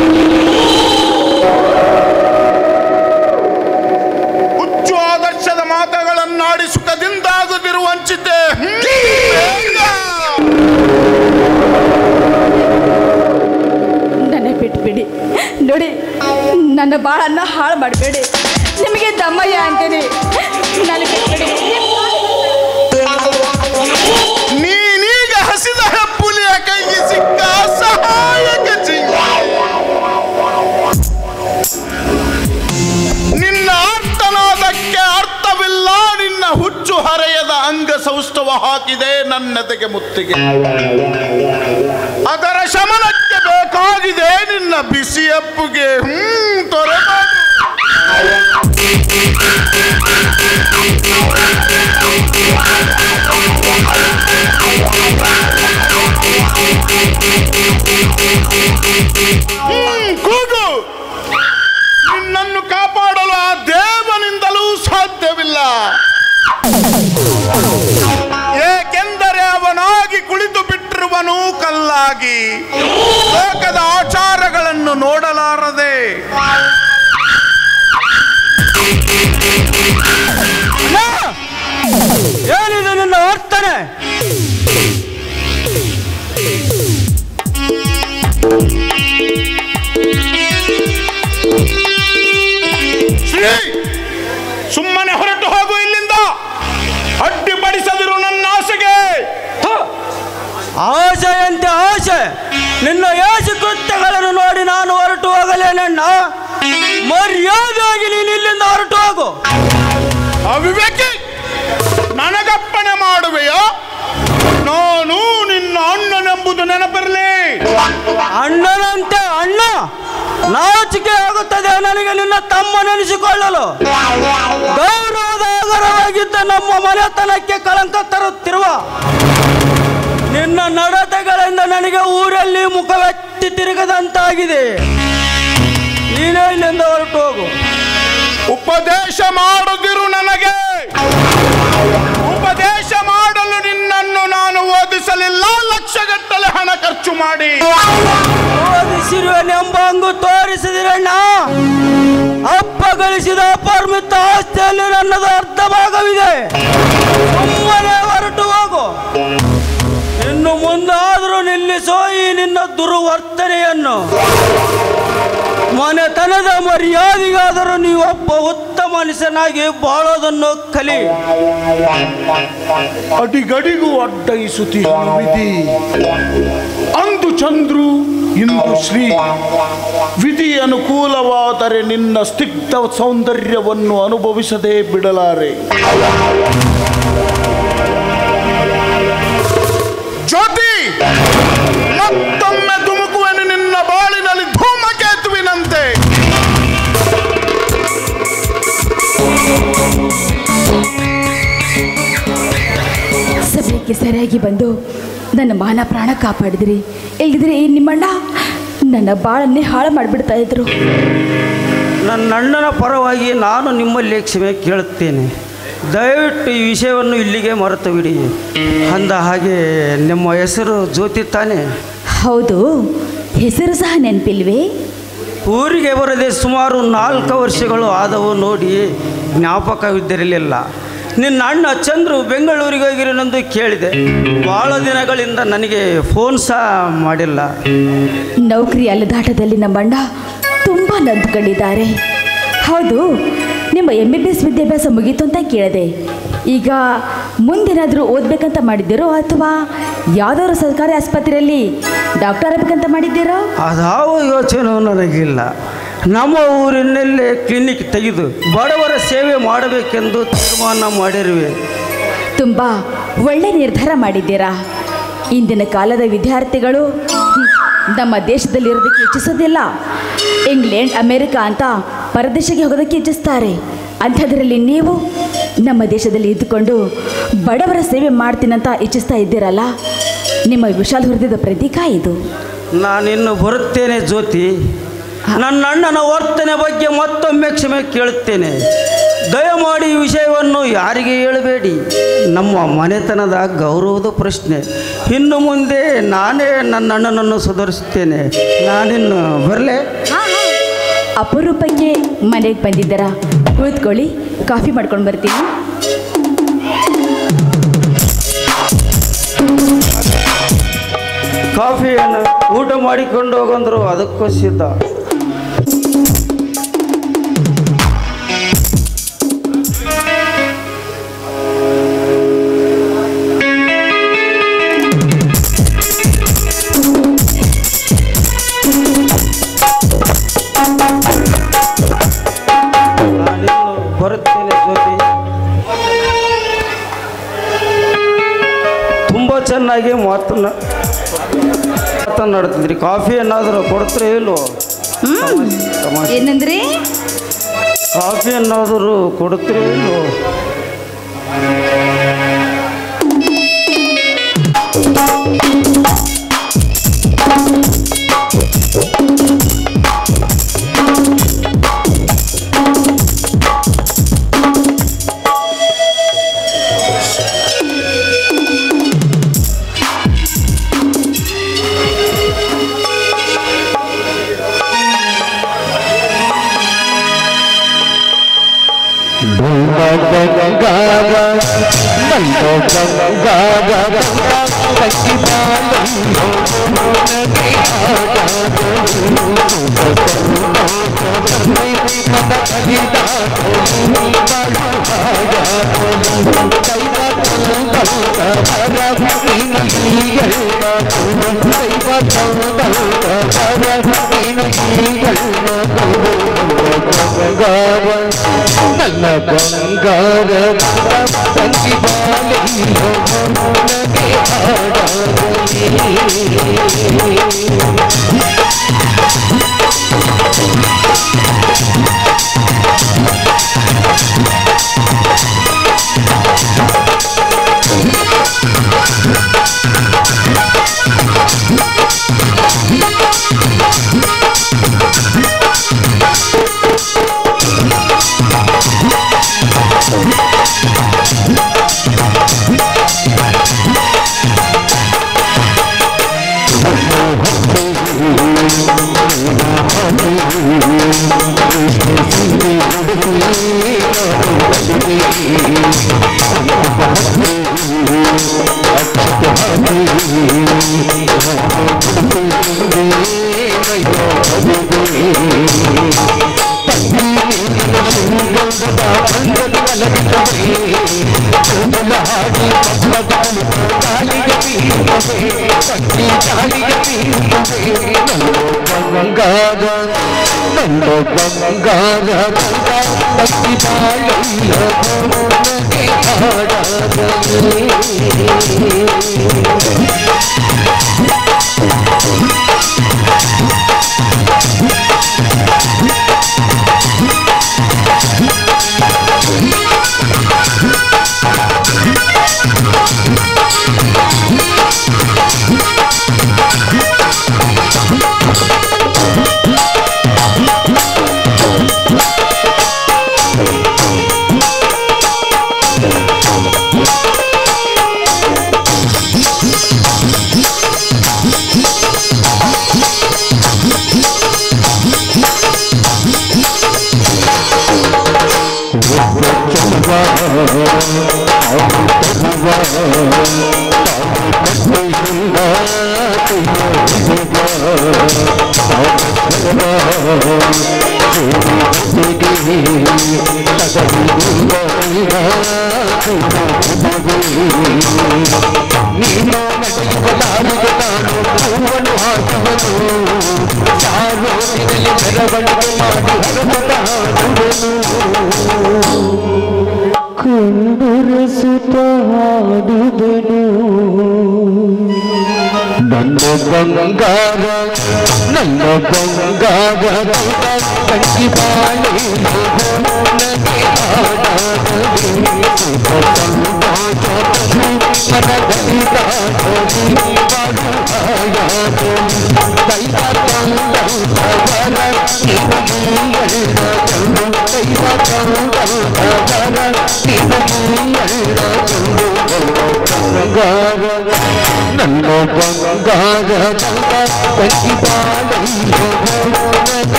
ಹುಚ್ಚು ಆದರ್ಶದ ಮಾತುಗಳನ್ನಾಡಿ ಸುಖದಿಂದಾಗುತ್ತಿರುವ ವಂಚಿತೆ. ನನ್ನ ಬಿಟ್ಬಿಡಿ. ನೋಡಿ, ನನ್ನ ಬಾಳನ್ನ ಹಾಳು ಮಾಡಬೇಡಿ. ನಿಮಗೆ ದಮ್ಮಯ್ಯ ಅಂತೀನಿ. ನನಗೆ ನೀನೀಗ ಹಸಿದ ಹೆಪ್ಪುಲಿಯ ನನ್ನೆದೆಗೆ ಮುತ್ತಿಗೆ. ಅದರ ಶಮನಕ್ಕೆ ಬೇಕಾಗಿದೆ ನಿನ್ನ ಬಿಸಿ ಅಪ್ಪುಗೆ. ತೊರೆಬಾರು. ಕೂಗು. ನಿನ್ನನ್ನು ಕಾಪಾಡಲು ಆ ದೇವನಿಂದಲೂ ಸಾಧ್ಯವಿಲ್ಲ. ಏಕೆಂದರೆ ಅವನಾಗಿ ಕುಳಿತು ಬಿಟ್ಟಿರುವನು ಕಲ್ಲಾಗಿ. ಲೋಕದ ಆಚಾರಗಳನ್ನು ನೋಡಲಾರದೆ. ಏನಿದೆ ನಿನ್ನ ವರ್ತನೆ? ಸುಮ್ಮನೆ ಹೊರಟು ಹೋಗು ಇಲ್ಲಿಂದ. ಅಡ್ಡಿಪಡಿಸದಿರು ನನ್ನ ಆಸೆಗೆ. ಆಸೆಯಂತೆ ಆಸೆ. ನಿನ್ನ ಯಾಸೆ ಕೃತ್ಯಗಳನ್ನು ನೋಡಿ ನಾನು ಹೊರಟು ಹೋಗಲೇನಣ್ಣ. ಮರ್ಯಾದೆಯಾಗಿ ನೀನು ಇಲ್ಲಿಂದ ಹೊರಟು ಹೋಗು. ಅವಿವೇಕಿ, ನನಗಪ್ಪಣೆ ಮಾಡುವೆಯೋ? ನಾನು ನಿನ್ನ ಅಣ್ಣನೆಂಬುದು ನೆನಪಿರಲಿ. ಅಣ್ಣನಂತೆ ಅಣ್ಣ? ನಾಚಿಕೆ ಆಗುತ್ತದೆ ನನಗೆ ನಿನ್ನ ತಮ್ಮ ನೆನೆಸಿಕೊಳ್ಳಲು. ಗೌರವದ ಆಗರವಾಗಿದ್ದ ನಮ್ಮ ಮನೆತನಕ್ಕೆ ಕಳಂಕ ತರುತ್ತಿರುವ ನಿನ್ನ ನಡತೆಗಳಿಂದ ನನಗೆ ಊರಲ್ಲಿ ಮುಖವೆತ್ತಿ ತಿರುಗದಂತಾಗಿದೆ. ನೀನೇ ಇಲ್ಲಿಂದ ಹೊರಟು ಹೋಗು. ಉಪದೇಶ ಮಾಡುದಿರು ನನಗೆ. ಉಪದೇಶ ಮಾಡಲು ನಿನ್ನನ್ನು ನಾನು ಓದಿಸಲಿಲ್ಲ. ಲಕ್ಷಗಟ್ಟಲೆ ಹಣ ಖರ್ಚು ಮಾಡಿ ಓದಿಸಿರುವೆನೆಂಬ ಹಂಗು ತೋರಿಸಿದಿರಣ್ಣ. ಅಪ್ಪ ಗಳಿಸಿದ ಅಪರಿಮಿತ ಆಸ್ತಿಯಲ್ಲಿ ನನ್ನದು ಅರ್ಧ ಭಾಗವಿದೆ. ಸುಮ್ಮನೆ ಹೊರಟು ಹೋಗು. ಇನ್ನು ಮುಂದಾದರೂ ನಿಲ್ಲಿಸೋ ಈ ನಿನ್ನ ದುರ್ವರ್ತನೆಯನ್ನು. ಮನೆತನದ ಮರ್ಯಾದೆಗಾದರೂ ನೀವೊಬ್ಬ ಉತ್ತಮ ಮನುಷ್ಯನಾಗಿ ಬಾಳೋದನ್ನು ಕಲಿ. ಅಡಿಗಡಿಗೂ ಅಡ್ಡಯಿಸುತ್ತಿರುವ ವಿಧಿ. ಅಂದು ಚಂದ್ರು ಇಂದು ಶ್ರೀ. ವಿಧಿ ಅನುಕೂಲವಾದರೆ ನಿನ್ನ ಸ್ನಿಗ್ಧ ಸೌಂದರ್ಯವನ್ನು ಅನುಭವಿಸದೆ ಬಿಡಲಾರೆ. ಜ್ಯೋತಿ, ಮತ್ತೊಮ್ಮೆ ಧುಮುಕುವೆನು ನಿನ್ನ ಬಾಳಿನಲ್ಲಿ ಧೂಮಕೇತುವಿನಂತೆ. ಸಮಯಕ್ಕೆ ಸರಿಯಾಗಿ ಬಂದು ನನ್ನ ಮಾನ ಪ್ರಾಣ ಕಾಪಾಡಿದ್ರಿ. ಇಲ್ಲದಿದ್ರೆ ಈ ನಿಮ್ಮಣ್ಣ ನನ್ನ ಬಾಳನ್ನೇ ಹಾಳು ಮಾಡಿಬಿಡ್ತಾ ಇದ್ರು. ನನ್ನ ಅಣ್ಣನ ಪರವಾಗಿ ನಾನು ನಿಮ್ಮಲ್ಲಿ ಕ್ಷಮೆ ಕೇಳುತ್ತೇನೆ. ದಯವಿಟ್ಟು ಈ ವಿಷಯವನ್ನು ಇಲ್ಲಿಗೆ ಮರೆತು ಬಿಡಿ. ಅಂದ ಹಾಗೆ ನಿಮ್ಮ ಹೆಸರು ಜ್ಯೋತಿ ತಾನೆ? ಹೌದು, ಹೆಸರು ಸಹ ನೆನಪಿಲ್ವೇ? ಊರಿಗೆ ಬರದೆ ಸುಮಾರು 4 ವರ್ಷಗಳು ಆದವು ನೋಡಿ ಜ್ಞಾಪಕವಿದ್ದಿರಲಿಲ್ಲ. ನಿನ್ನ ಅಣ್ಣ ಚಂದ್ರು ಬೆಂಗಳೂರಿಗೆ ಹೋಗಿರೋನೆಂದು ಕೇಳಿದೆ. ಭಾಳ ದಿನಗಳಿಂದ ನನಗೆ ಫೋನ್ ಸಹ ಮಾಡಿಲ್ಲ. ನೌಕರಿ ಅಲೆದಾಟದಲ್ಲಿ ನಮ್ಮಣ್ಣ ತುಂಬ ನೊಂದ್ಕೊಂಡಿದ್ದಾರೆ. ಹೌದು, ನಿಮ್ಮ MBBS ವಿದ್ಯಾಭ್ಯಾಸ ಮುಗೀತು ಅಂತ ಕೇಳಿದೆ. ಈಗ ಮುಂದೇನಾದರೂ ಓದಬೇಕಂತ ಮಾಡಿದ್ದೀರೋ ಅಥವಾ ಯಾವುದಾದ್ರು ಸರ್ಕಾರಿ ಆಸ್ಪತ್ರೆಯಲ್ಲಿ ಡಾಕ್ಟರ್ ಆಗಬೇಕಂತ ಮಾಡಿದ್ದೀರೋ? ಅದಾವ ಯೋಚನೆ ನನಗಿಲ್ಲ. ನಮ್ಮ ಊರಿನಲ್ಲೇ ಕ್ಲಿನಿಕ್ ತೆಗೆದು ಬಡವರ ಸೇವೆ ಮಾಡಬೇಕೆಂದು ತೀರ್ಮಾನ ಮಾಡಿರುವೆ. ತುಂಬ ಒಳ್ಳೆ ನಿರ್ಧಾರ ಮಾಡಿದ್ದೀರಾ. ಇಂದಿನ ಕಾಲದ ವಿದ್ಯಾರ್ಥಿಗಳು ನಮ್ಮ ದೇಶದಲ್ಲಿ ಇರೋದಕ್ಕೆ ಇಚ್ಛಿಸೋದಿಲ್ಲ. ಇಂಗ್ಲೆಂಡ್, ಅಮೇರಿಕಾ ಅಂತ ಪರದೇಶಕ್ಕೆ ಹೋಗೋದಕ್ಕೆ ಇಚ್ಛಿಸ್ತಾರೆ. ಅಂಥದ್ರಲ್ಲಿ ನೀವು ನಮ್ಮ ದೇಶದಲ್ಲಿ ಇದ್ದುಕೊಂಡು ಬಡವರ ಸೇವೆ ಮಾಡ್ತೀನಂತ ಇಚ್ಛಿಸ್ತಾ ಇದ್ದೀರಲ್ಲ, ನಿಮ್ಮ ವಿಶಾಲ ಹೃದಯದ ಪ್ರತೀಕ ಇದು. ನಾನಿನ್ನು ಬರುತ್ತೇನೆ ಜ್ಯೋತಿ. ನನ್ನ ಅಣ್ಣನ ವರ್ತನೆ ಬಗ್ಗೆ ಮತ್ತೊಮ್ಮೆ ಕ್ಷಮೆ ಕೇಳುತ್ತೇನೆ. ದಯಮಾಡಿ ಈ ವಿಷಯವನ್ನು ಯಾರಿಗೆ ಹೇಳಬೇಡಿ. ನಮ್ಮ ಮನೆತನದ ಗೌರವದ ಪ್ರಶ್ನೆ. ಇನ್ನು ಮುಂದೆ ನಾನೇ ನನ್ನ ಅಣ್ಣನನ್ನು ಸುಧಾರಿಸುತ್ತೇನೆ. ನಾನಿನ್ನು ಬರಲೇ? ಅಪರೂಪಕ್ಕೆ ಮನೆಗೆ ಬಂದಿದ್ದೀರಾ? ಕೂತ್ಕೊಳ್ಳಿ, ಕಾಫಿ ಮಾಡ್ಕೊಂಡು ಬರ್ತೀನಿ. ಕಾಫಿಯನ್ನು ಊಟ ಮಾಡಿಕೊಂಡು ಹೋಗಂದ್ರು ಅದಕ್ಕೂ ಸಿದ್ಧ. ಬರುತ್ತೇನೆ ಜ್ಯೋತಿ. ತುಂಬ ನಡೆತಿದ್ರಿ. ಕಾಫಿ ಏನಾದರೂ ಕೊಡ್ತೀರಿ ಇಲ್ಲೋ? ಏನಂದ್ರಿ? ಕಾಫಿ ಏನಾದರೂ ಕೊಡ್ತೀರಿ ಇಲ್ಲೋ? ನನ್ನ ಬಂಗಾರ ತಂಗಿ ಬಾಲೆಯೋ ನನಗೆ ಹಾಡಾಗಲಿ.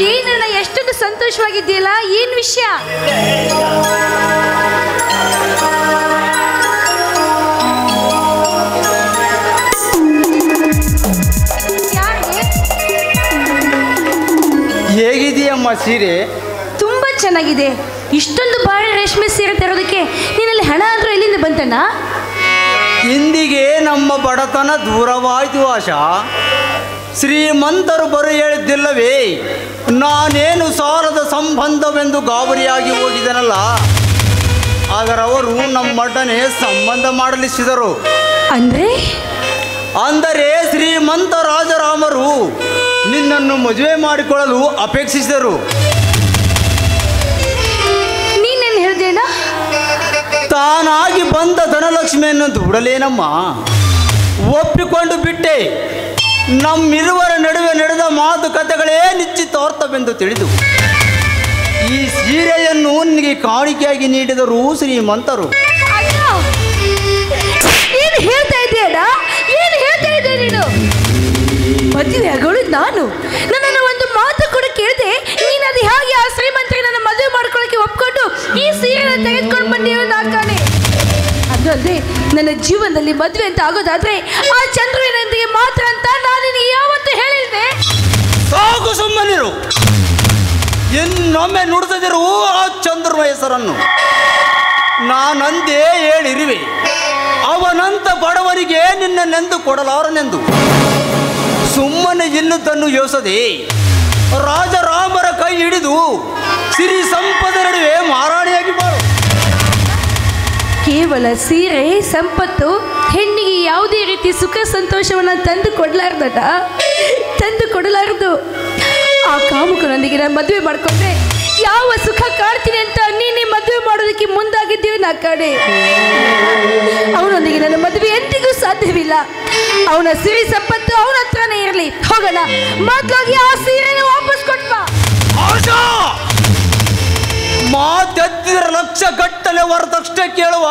ಏನಣ್ಣ ಎಷ್ಟೊಂದು ಸಂತೋಷವಾಗಿದೆಯಲ್ಲ, ಏನ್ ವಿಷಯ? ಹೇಗಿದೆಯಮ್ಮ ಸೀರೆ? ತುಂಬಾ ಚೆನ್ನಾಗಿದೆ. ಇಷ್ಟೊಂದು ಬಾಳೆ ರೇಷ್ಮೆ ಸೀರೆ ತರೋದಕ್ಕೆ ನಿನ್ನಲ್ಲಿ ಹಣ ಆದ್ರೂ ಎಲ್ಲಿಂದ ಬಂತಣ್ಣ? ಇಂದಿಗೆ ನಮ್ಮ ಬಡತನ ದೂರವಾಯ್ತು ಆಶಾ. ಶ್ರೀಮಂತರು ಬರು ಹೇಳಿದ್ದಿಲ್ಲವೇ, ನಾನೇನು ಸಾಲದ ಸಂಬಂಧವೆಂದು ಗಾಬರಿಯಾಗಿ ಹೋಗಿದನಲ್ಲ, ಆಗರವರು ನಮ್ಮೊಡನೆ ಸಂಬಂಧ ಮಾಡಲಿಸಿದರು. ಅಂದರೆ ಶ್ರೀಮಂತ ರಾಜರಾಮರು ನಿನ್ನನ್ನು ಮದುವೆ ಮಾಡಿಕೊಳ್ಳಲು ಅಪೇಕ್ಷಿಸಿದರು. ನೀನೇನು ಹೇಳ್ದೇನ? ತಾನಾಗಿ ಬಂದ ಧನಲಕ್ಷ್ಮಿಯನ್ನು ದುಡಲೇನಮ್ಮ, ಒಪ್ಪಿಕೊಂಡು ಬಿಟ್ಟೆ. ನಮ್ಮಿರುವರ ನಡುವೆ ನಡೆದ ಮಾತುಕತೆಗಳೇ ನಿಶ್ಚಿತಾರ್ಥವೆಂದು ತಿಳಿದು ಈ ಸೀರೆಯನ್ನು ನಿನಗೆ ಕಾಣಿಕೆಯಾಗಿ ನೀಡಿದರು ಶ್ರೀಮಂತರು. ಏನು ಹೇಳ್ತಾ ಇದೆಯಲ್ಲ? ಏನು ಹೇಳ್ತಾ ಇದ್ದೆ ನೀನು? ಮದುವೆಗಳು ನಾನು ನನ್ನನ್ನು ಒಂದು ಮಾತು ಕೂಡ ಕೇಳಿದೆ. ನೀನು ಅದು ಹೇಗೆ ಆ ಶ್ರೀಮಂತರಿಗೆ ನನ್ನ ಮದುವೆ ಮಾಡ್ಕೊಳ್ಳೋಕೆ ಒಪ್ಕೊಂಡು ಈ ಸೀರೆನ ತೆಗೆದುಕೊಂಡು ಬಂದಿರೋ ನಾಕಾನೆ. ಅದಲ್ಲದೆ ನನ್ನ ಜೀವನದಲ್ಲಿ ಮದುವೆ ಅಂತ ಆಗೋದಾದ್ರೆ ಆ ಚಂದ್ರುವಿನೊಂದಿಗೆ ಮಾತ್ರ ಅಂತ ನಾನು ನಿನಗೆ ಯಾವತ್ತೂ ಹೇಳಿದ್ದೆ. ಸಾಕು, ಸುಮ್ಮನಿರು. ಇನ್ನೊಮ್ಮೆ ನುಡಿದಿರು ಆ ಚಂದ್ರನ ಹೆಸರನ್ನು. ನಾನಂದೇ ಹೇಳಿರುವೆ, ಅವನಂತ ಬಡವರಿಗೆ ನಿನ್ನನ್ನೆಂದು ಕೊಡಲಾರನೆಂದು. ಸುಮ್ಮನೆ ಇಲ್ಲದನ್ನು ಯೋಸದೆ ರಾಜರಾಮರ ಕೈ ಹಿಡಿದು ಸಿರಿ ಸಂಪದ ನಡುವೆ ಮಾರಾಣಿಯಾಗಿ ಬಾಳು. ಕೇವಲ ಸೀರೆ ಸಂಪತ್ತು ಹೆಣ್ಣಿಗೆ ಯಾವುದೇ ರೀತಿ ಸುಖ ಸಂತೋಷವನ್ನು ತಂದು ಕೊಡಲಾರದು. ಆ ಕಾಮುಕನೊಂದಿಗೆ ನಾನು ಮದುವೆ ಮಾಡ್ಕೊಂಡ್ರೆ ಯಾವ ಸುಖ ಕಾಡ್ತೀನಿ ಅಂತ ನೀನೇ ಮದುವೆ ಮಾಡೋದಕ್ಕೆ ಮುಂದಾಗಿದ್ದೀವಿ ನಾ ಕಡೆ. ಅವನೊಂದಿಗೆ ನನ್ನ ಮದುವೆ ಎಂದಿಗೂ ಸಾಧ್ಯವಿಲ್ಲ. ಅವನ ಸಿರಿ ಸಂಪತ್ತು ಅವನ ಹತ್ರನೇ ಇರಲಿ. ಹೋಗೋಣ, ಮೊದಲಾಗಿ ಆ ಸೀರೆನ ವಾಪಸ್ ಕೊಟ್ಬಾ. ಮಾತೆತ್ತಿರ ಲಕ್ಷ ಗಟ್ಟಲೆ ವರದಕ್ಷಿಣೆ ಕೇಳುವ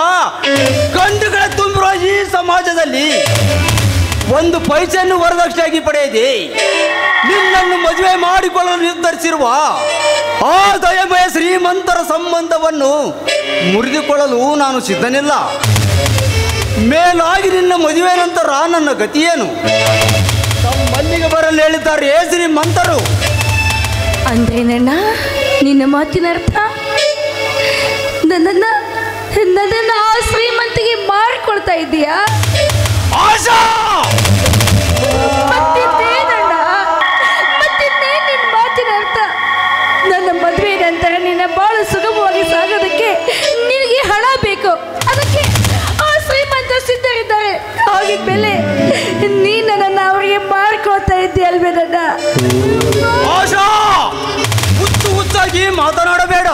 ಗಂಡುಗಳ ತುಂಬಿರುವ ಈ ಸಮಾಜದಲ್ಲಿ ಒಂದು ಪೈಸೆಯನ್ನು ವರದಕ್ಷಿಣೆಯಾಗಿ ಪಡೆಯದೆ ನಿನ್ನನ್ನು ಮದುವೆ ಮಾಡಿಕೊಳ್ಳಲು ನಿರ್ಧರಿಸಿರುವ ಆ ದಯಮಯ ಶ್ರೀಮಂತರ ಸಂಬಂಧವನ್ನು ಮುರಿದುಕೊಳ್ಳಲು ನಾನು ಸಿದ್ಧನಿಲ್ಲ. ಮೇಲಾಗಿ ನಿನ್ನ ಮದುವೆ ನಂತರ ನನ್ನ ಗತಿಯೇನು? ತಮ್ಮಲ್ಲಿಗೆ ಬರಲು ಹೇಳಿದ್ದಾರೆ ಶ್ರೀಮಂತರು. ಅಂದ್ರೆ ನಿನ್ನ ಮಾತಿನ ಅರ್ಥ ನನ್ನನ್ನು ಆ ಶ್ರೀಮಂತಿಗೆ ಮಾಡಿಕೊಳ್ತಾ ಇದ್ದೀಯಾ? ಮತ್ತಿನ್ನೇ ನಿನ್ನ ಮಾತಿನ ಅರ್ಥ? ನನ್ನ ಮದುವೆ ನಂತರ ನಿನ್ನ ಬಾಳು ಸುಗಮವಾಗಿ ಸಾಗೋದಕ್ಕೆ ನಿನಗೆ ಹಣ ಬೇಕು. ಅದಕ್ಕೆ ಆ ಶ್ರೀಮಂತ ಸಿದ್ಧರಿದ್ದಾರೆ. ಆಗಿದ್ಮೇಲೆ ನೀನು ನನ್ನನ್ನು ಅವರಿಗೆ ಮಾಡಿಕೊಳ್ತಾ ಇದ್ದೀಯಲ್ವೇ? ಹುಚ್ಚಾಗಿ ಮಾತನಾಡಬೇಡ.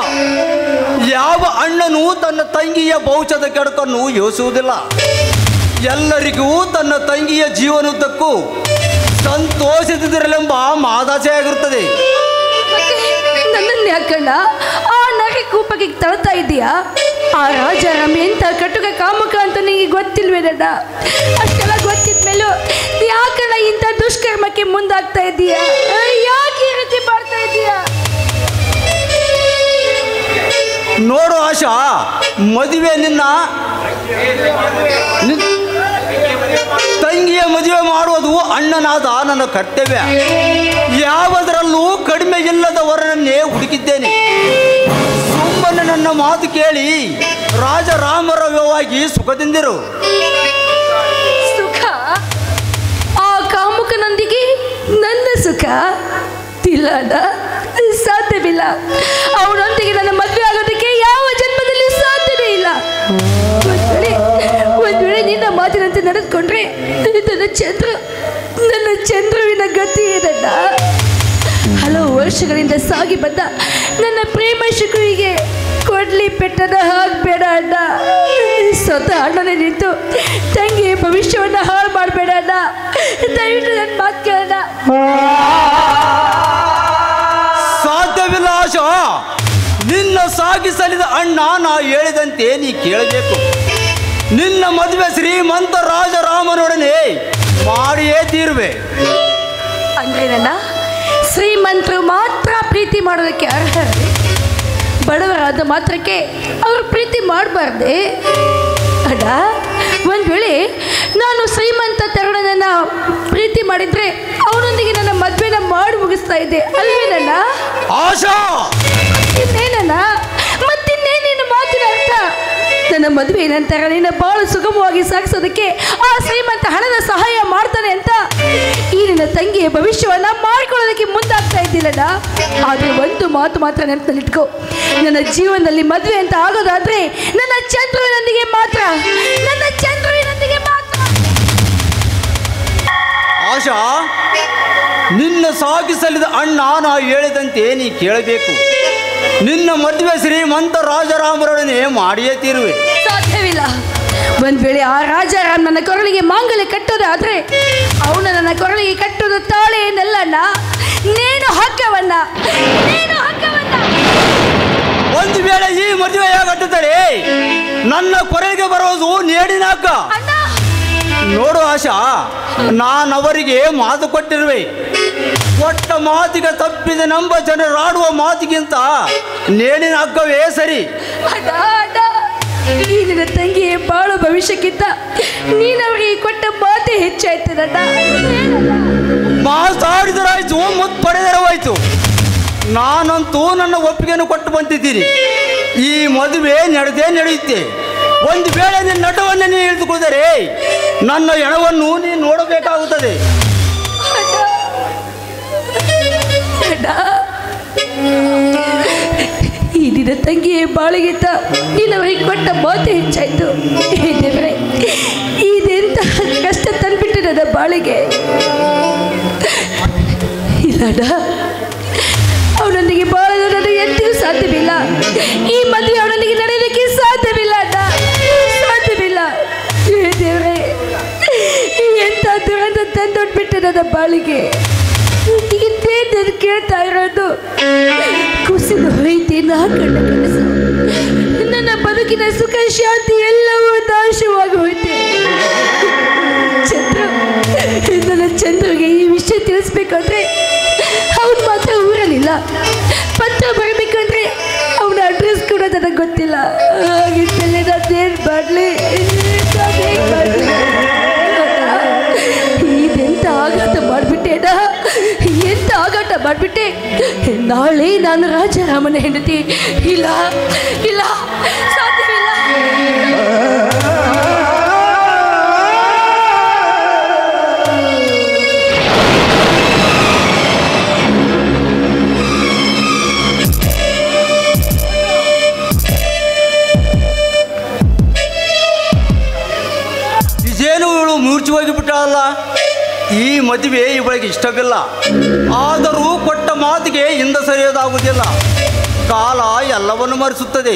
ಯಾವ ಅಣ್ಣನೂ ತನ್ನ ತಂಗಿಯ ಭವಿಷ್ಯದ ಕೆಡಕನ್ನು ಯೋಚಿಸುವುದಿಲ್ಲ. ಎಲ್ಲರಿಗೂ ತನ್ನ ತಂಗಿಯ ಜೀವನದ್ದಕ್ಕೂ ಸಂತೋಷದಿರಲೆಂಬ ಮಾದಾಸೆಯಾಗಿರುತ್ತದೆ. ನನ್ನನ್ನು ಯಾಕಣ್ಣ ಆ ನಗೆ ಕೂಪಕ್ಕೆ ತಳ್ತಾ ಇದೀಯಾ? ಆ ರಾಜಾರಾಮ್ ಎಂತ ಕಟುಕ ಕಾಮುಕ ಅಂತ ನಿನಗೆ ಗೊತ್ತಿಲ್ವೇ? ಅಷ್ಟೆಲ್ಲ ಗೊತ್ತಿದ್ಮೇಲೂ ಯಾಕಣ್ಣ ಇಂಥ ದುಷ್ಕರ್ಮಕ್ಕೆ ಮುಂದಾಗ್ತಾ ಇದ್ದೀಯಾ? ಯಾಕೆ ಈ ರೀತಿ ಮಾಡ್ತಾ ಇದ್ದೀಯಾ? ನೋಡು ಆಶಾ, ಮದುವೆ ನಿನ್ನ ತಂಗಿಯ ಮದುವೆ ಮಾಡುವುದು ಅಣ್ಣನಾದ ನನ್ನ ಕರ್ತವ್ಯ. ಯಾವುದರಲ್ಲೂ ಕಡಿಮೆ ಇಲ್ಲದ ವರನನ್ನೇ ಹುಡುಕಿದ್ದೇನೆ. ಸುಮ್ಮನೆ ನನ್ನ ಮಾತು ಕೇಳಿ ರಾಜರಾಮರ ವ್ಯವಾಗಿ ಸುಖದಿಂದಿರು. ಸುಖ? ಆ ಕಾಮುಕನೊಂದಿಗೆ ನನ್ನ ಸುಖ ಇಲ್ಲ, ಸಾಧ್ಯವಿಲ್ಲ. ಅವನೊಂದಿಗೆ ನನ್ನ ಮದುವೆ ಆಗೋದಕ್ಕೆ ಯಾವ ಜನ್ಮದಲ್ಲಿ ಸಾಧ್ಯವೇ ಇಲ್ಲ. ಒಂದ್ ವೇಳೆ ನಿನ್ನ ಮಾತಿನಂತೆ ನಡೆದುಕೊಂಡ್ರೆ ನನ್ನ ಚಂದ್ರುವಿನ ಗತಿ ಏನಣ್ಣ? ಹಲವು ವರ್ಷಗಳಿಂದ ಸಾಗಿ ಬಂದ ನನ್ನ ಪ್ರೇಮ ಶುಕುವಿಗೆ ಕೊಡ್ಲಿ ಪೆಟ್ಟದ ಹಾಕ್ಬೇಡ ಅಣ್ಣ. ಸ್ವತಃ ಅಣ್ಣನೇ ನಿಂತು ತಂಗಿ ಭವಿಷ್ಯವನ್ನು ಹಾಳು ಮಾಡಬೇಡ ಅಣ್ಣ. ದಯವಿಟ್ಟು ನನ್ನ ಮಾತು ಕೇಳೋಣ. ಸಾಧ್ಯವಿಲ್ಲ ಆಶಾ. ನಿನ್ನ ಸಾಗಿಸಲಿದ ಅಣ್ಣ ನಾ ಹೇಳಿದಂತೆ ನೀ ಕೇಳಬೇಕು. ನಿನ್ನ ಮದುವೆ ಶ್ರೀಮಂತ ರಾಜರಾಮನೊಡನೆ ಮಾಡಿಯೇ ತೀರುವೆ. ಅಂದ್ರೆ ನನ್ನ ಶ್ರೀಮಂತರು ಮಾತ್ರ ಪ್ರೀತಿ ಮಾಡೋದಕ್ಕೆ ಅರ್ಹರೇ? ಬಡವರಾದ ಮಾತ್ರಕ್ಕೆ ಅವರು ಪ್ರೀತಿ ಮಾಡಬಾರ್ದೆ ಅಣ್ಣ? ಒಂದು ವೇಳೆ ನಾನು ಶ್ರೀಮಂತ ತರುಣನನ್ನ ಪ್ರೀತಿ ಮಾಡಿದ್ರೆ ಅವನೊಂದಿಗೆ ನನ್ನ ಮದುವೆನ ಮಾಡಿ ಮುಗಿಸ್ತಾ ಇದ್ದೆ ಅಲ್ವೇನಣ್ಣ? ಆಶಾ, ಮತ್ತಿನ್ನೇನೇನು ಮಾತಿನ ಅರ್ಥ? ನನ್ನ ಮದುವೆ ನಂತರ ನಿನ್ನ ಬಾಳು ಸುಗಮವಾಗಿ ಸಾಗಿಸೋದಕ್ಕೆ ಆ ಶ್ರೀಮಂತ ಹಣದ ಸಹಾಯ ಮಾಡ್ತಾನೆ ಅಂತ ಈ ನಿನ್ನ ತಂಗಿಯ ಭವಿಷ್ಯವನ್ನ ಮಾಡ್ಕೊಳ್ಳೋ ಮಾಡ್ಕೊಳ್ಳೋದಕ್ಕೆ ಮುಂದಾಗ್ತಾ ಇದ್ದಿಲ್ಲಣ್ಣ. ಆದ್ರೆ ಒಂದು ಮಾತು ಮಾತ್ರ ನೆನಪಲ್ಲಿಟ್ಕೋ, ನನ್ನ ಜೀವನದಲ್ಲಿ ಮದುವೆ ಅಂತ ಆಗೋದಾದ್ರೆ ನನ್ನ ಚಂದ್ರುವಿನೊಂದಿಗೆ ಮಾತ್ರ, ನನ್ನ ಚಂದ್ರುವಿನೊಂದಿಗೆ ಮಾತ್ರ. ಆಶಾ, ನಿನ್ನ ಸಾಗಿಸಲಿದ ಅಣ್ಣ ನಾ ಹೇಳಿದಂತೆ ನೀ ಕೇಳಬೇಕು. ನಿನ್ನ ಮದುವೆ ಶ್ರೀಮಂತ ರಾಜರಾಮರೊಡನೆ ಮಾಡಿಯೇ ತೀರುವೆ. ಸಾಧ್ಯವಿಲ್ಲ. ಒಂದ್ ವೇಳೆ ಆ ರಾಜಾರಾಮ್ ನನ್ನ ಕೊರಳಿಗೆ ಮಾಂಗಲ್ಯ ಕಟ್ಟೋದಾದ್ರೆ ಅವನು ನನ್ನ ಕೊರಳಿಗೆ ಕಟ್ಟೋದು ತಾಳೆ ಏನಲ್ಲಣ್ಣ, ನೇಣು ಹಾಕವನ್ನ. ಒಂದು ವೇಳೆ ಈ ಮದುವೆ ಆಗಟ್ಟಿದ್ದರೆ ನನ್ನ ಕೊರಳಿಗೆ ಬರೋದು ನೇಣಿನ ಹಗ್ಗ. ನೋಡು ಆಶಾ, ನಾನವರಿಗೆ ಮಾತು ಕೊಟ್ಟಿರುವೆ. ಕೊಟ್ಟ ಮಾತಿಗೆ ತಪ್ಪಿದ ನಂಬ ಜನರಾಡುವ ಮಾತಿಗಿಂತ ನೇಣಿನ ಹಗ್ಗವೇ ಸರಿ. ಈ ನಿನ್ನ ತಂಗಿಯ ಬಾಳು ಭವಿಷ್ಯಕ್ಕಿಂತ ನೀನವರಿಗೆ ಕೊಟ್ಟ ಮಾತೇ ಹೆಚ್ಚಾಯ್ತದಣ್ಣ. ಮಾತಾಡಿದರಾಯ್ತು, ಮುತ್ತು ಪಡೆದರವಾಯ್ತು. ನಾನಂತೂ ನನ್ನ ಒಪ್ಪಿಗೆಯನ್ನು ಕೊಟ್ಟು ಬಂದಿದ್ದೀನಿ. ಈ ಮದುವೆ ನಡೆಯುತ್ತೆ. ಒಂದು ವೇಳೆ ನಿನ್ನ ನಟವನ್ನು ನೀನು ಹಿಡಿದುಕೊಂಡರೆ ನನ್ನ ಹೆಣವನ್ನು ನೀನು ನೋಡಬೇಕಾಗುತ್ತದೆ. ಈ ನಿನ್ನ ತಂಗಿಯ ಬಾಳಿಗಿಂತ ನೀನವರಿಗೆ ಕೊಟ್ಟ ಮಾತು ಹೆಚ್ಚಾಯ್ತು. ದೇವರೇ, ಇದೆಂತ ಕಷ್ಟ ತಂದ್ಬಿಟ್ಟು ನನ್ನ ಬಾಳಿಗೆ. ಇಲ್ಲಣ್ಣ, ಅವನೊಂದಿಗೆ ಬಾಳಲು ನನಗೆ ಎಂದಿಗೂ ಸಾಧ್ಯವಿಲ್ಲ. ಈ ಮದುವೆ ಅವನೊಂದಿಗೆ ನಡೆಯೋದಕ್ಕೆ ಸಾಧ್ಯವಿಲ್ಲ ಅಣ್ಣ, ಸಾಧ್ಯವಿಲ್ಲ. ದೇವರೇ, ಎಂತ ದುರಂತ ತಂದೊಡ್ಬಿಟ್ಟೆ ನನ್ನ ಬಾಳಿಗೆ. ಇದೇ ನಾನು ಕೇಳ್ತಾ ಇರೋದು. ಕುಸಿದು ಹೋಯ್ತಿ ನಾ ಕಂಡ ಕೆಲಸ. ನನ್ನ ಬದುಕಿನ ಸುಖ ಶಾಂತಿ ಎಲ್ಲವೂ ನಾಶವಾಗಿ ಹೋಯ್ತೆ. ಚಂದ್ರು, ನನ್ನ ಚಂದ್ರುಗೆ ಈ ವಿಷಯ ತಿಳಿಸ್ಬೇಕಂದ್ರೆ ಅವನು ಮಾತ್ರ ಊರಲ್ಲಿಲ್ಲ. ಪತ್ರ ಬರಬೇಕಂದ್ರೆ ಅವನ ಅಡ್ರೆಸ್ ಕೂಡ ನನಗೆ ಗೊತ್ತಿಲ್ಲ. ಹಾಗಿದ್ದಲ್ಲೇ ನಾನೇನು ಮಾಡಲಿ? ಇದೆಂತ ಆಘಾತ ಮಾಡಿಬಿಟ್ಟೆನಾ? ಎಂತ ಆಘಾತ ಮಾಡಿಬಿಟ್ಟೆ? ನಾಳೆ ನಾನು ರಾಜಾರಾಮನ ಹೆಂಡತಿ. ಇಲ್ಲ ಇಲ್ಲ, ಸಾಧ್ಯವಿಲ್ಲ. ಇದೇನು ಇವಳು ಮೂರ್ಛೆ ಹೋಗಿಬಿಟ್ಟಲ್ಲ. ಈ ಮದುವೆ ಇವಳಿಗೆ ಇಷ್ಟವಿಲ್ಲ. ಆದರೂ ಕೊಟ್ಟ ಮಾತಿಗೆ ಹಿಂದೆ ಸರಿಯೋದಾಗುವುದಿಲ್ಲ. ಕಾಲ ಎಲ್ಲವನ್ನು ಮರೆಸುತ್ತದೆ.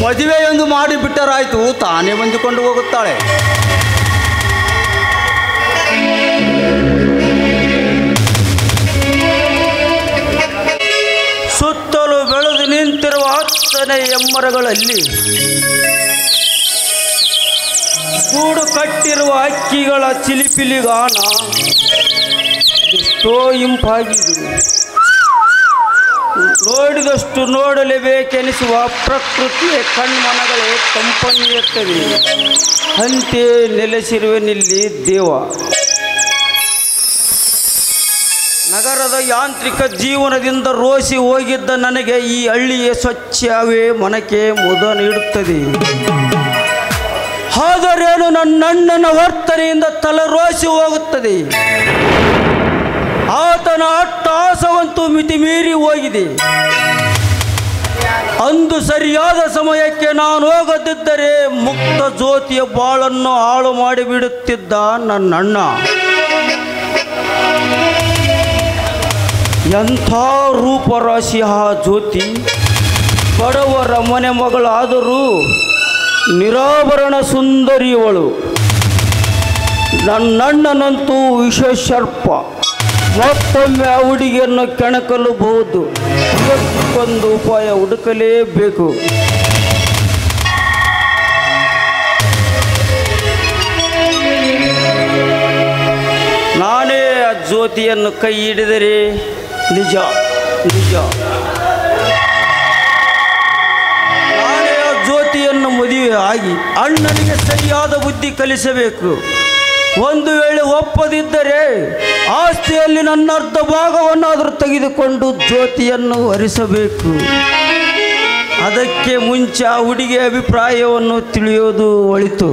ಮದುವೆಯೊಂದು ಮಾಡಿಬಿಟ್ಟರಾಯ್ತು, ತಾನೇ ಹೊಂದಿಕೊಂಡು ಹೋಗುತ್ತಾಳೆ. ಸುತ್ತಲೂ ಬೆಳೆದು ನಿಂತಿರುವ ಹತ್ತನೇ ಎಮ್ಮರಗಳಲ್ಲಿ ಗೂಡು ಕಟ್ಟಿರುವ ಹಕ್ಕಿಗಳ ಚಿಲಿಪಿಲಿಗಾನ ಎಷ್ಟೋ ಇಂಪಾಗಿದೆ. ನೋಡಿದಷ್ಟು ನೋಡಲೇಬೇಕೆನಿಸುವ ಪ್ರಕೃತಿಯ ಕಣ್ಮನಗಳೇ ಕಂಪನಿಯುತ್ತವೆ. ಅಂತೆ ನೆಲೆಸಿರುವನಿಲ್ಲಿ ದೇವ. ನಗರದ ಯಾಂತ್ರಿಕ ಜೀವನದಿಂದ ರೋಸಿ ಹೋಗಿದ್ದ ನನಗೆ ಈ ಹಳ್ಳಿಯ ಸ್ವಚ್ಛವೇ ಮನಕ್ಕೆ ಮುದ ನೀಡುತ್ತದೆ. ಆದರೇನು ನನ್ನಣ್ಣನ ವರ್ತನೆಯಿಂದ ತಲೆರೋಸಿ ಹೋಗುತ್ತದೆ. ಆತನ ಅಟ್ಟಹಾಸವಂತೂ ಮಿತಿ ಮೀರಿ ಹೋಗಿದೆ. ಅಂದು ಸರಿಯಾದ ಸಮಯಕ್ಕೆ ನಾನು ಹೋಗದಿದ್ದರೆ ಮುಕ್ತ ಜ್ಯೋತಿಯ ಬಾಳನ್ನು ಹಾಳು ಮಾಡಿಬಿಡುತ್ತಿದ್ದ ನನ್ನಣ್ಣ. ಎಂಥ ರೂಪರಾಶಿ ಆ ಜ್ಯೋತಿ. ಬಡವರ ಮನೆ ಮಗಳಾದರೂ ನಿರಾಭರಣ ಸುಂದರಿಯವಳು. ನನ್ನಣ್ಣನಂತೂ ವಿಷಸರ್ಪ. ಮತ್ತೊಮ್ಮೆ ಆ ಹುಡುಗಿಯನ್ನು ಕೆಣಕಲಬಹುದು. ಇದಕ್ಕೊಂದು ಉಪಾಯ ಹುಡುಕಲೇಬೇಕು. ನಾನೇ ಆ ಜ್ಯೋತಿಯನ್ನು ಕೈ ಹಿಡಿದರೆ ನಿಜ ನಿಜ ನಾನೇ ಆ ಜ್ಯೋತಿಯನ್ನು ಮದುವೆ ಆಗಿ ಅಣ್ಣನಿಗೆ ಸರಿಯಾದ ಬುದ್ಧಿ ಕಲಿಸಬೇಕು. ಒಂದು ವೇಳೆ ಒಪ್ಪದಿದ್ದರೆ ಆಸ್ತಿಯಲ್ಲಿ ನನ್ನ ಅರ್ಧ ಭಾಗವನ್ನಾದರೂ ತೆಗೆದುಕೊಂಡು ಜ್ಯೋತಿಯನ್ನು ಹರಿಸಬೇಕು. ಅದಕ್ಕೆ ಮುಂಚೆ ಆ ಹುಡುಗಿಯ ಅಭಿಪ್ರಾಯವನ್ನು ತಿಳಿಯೋದು ಒಳಿತು.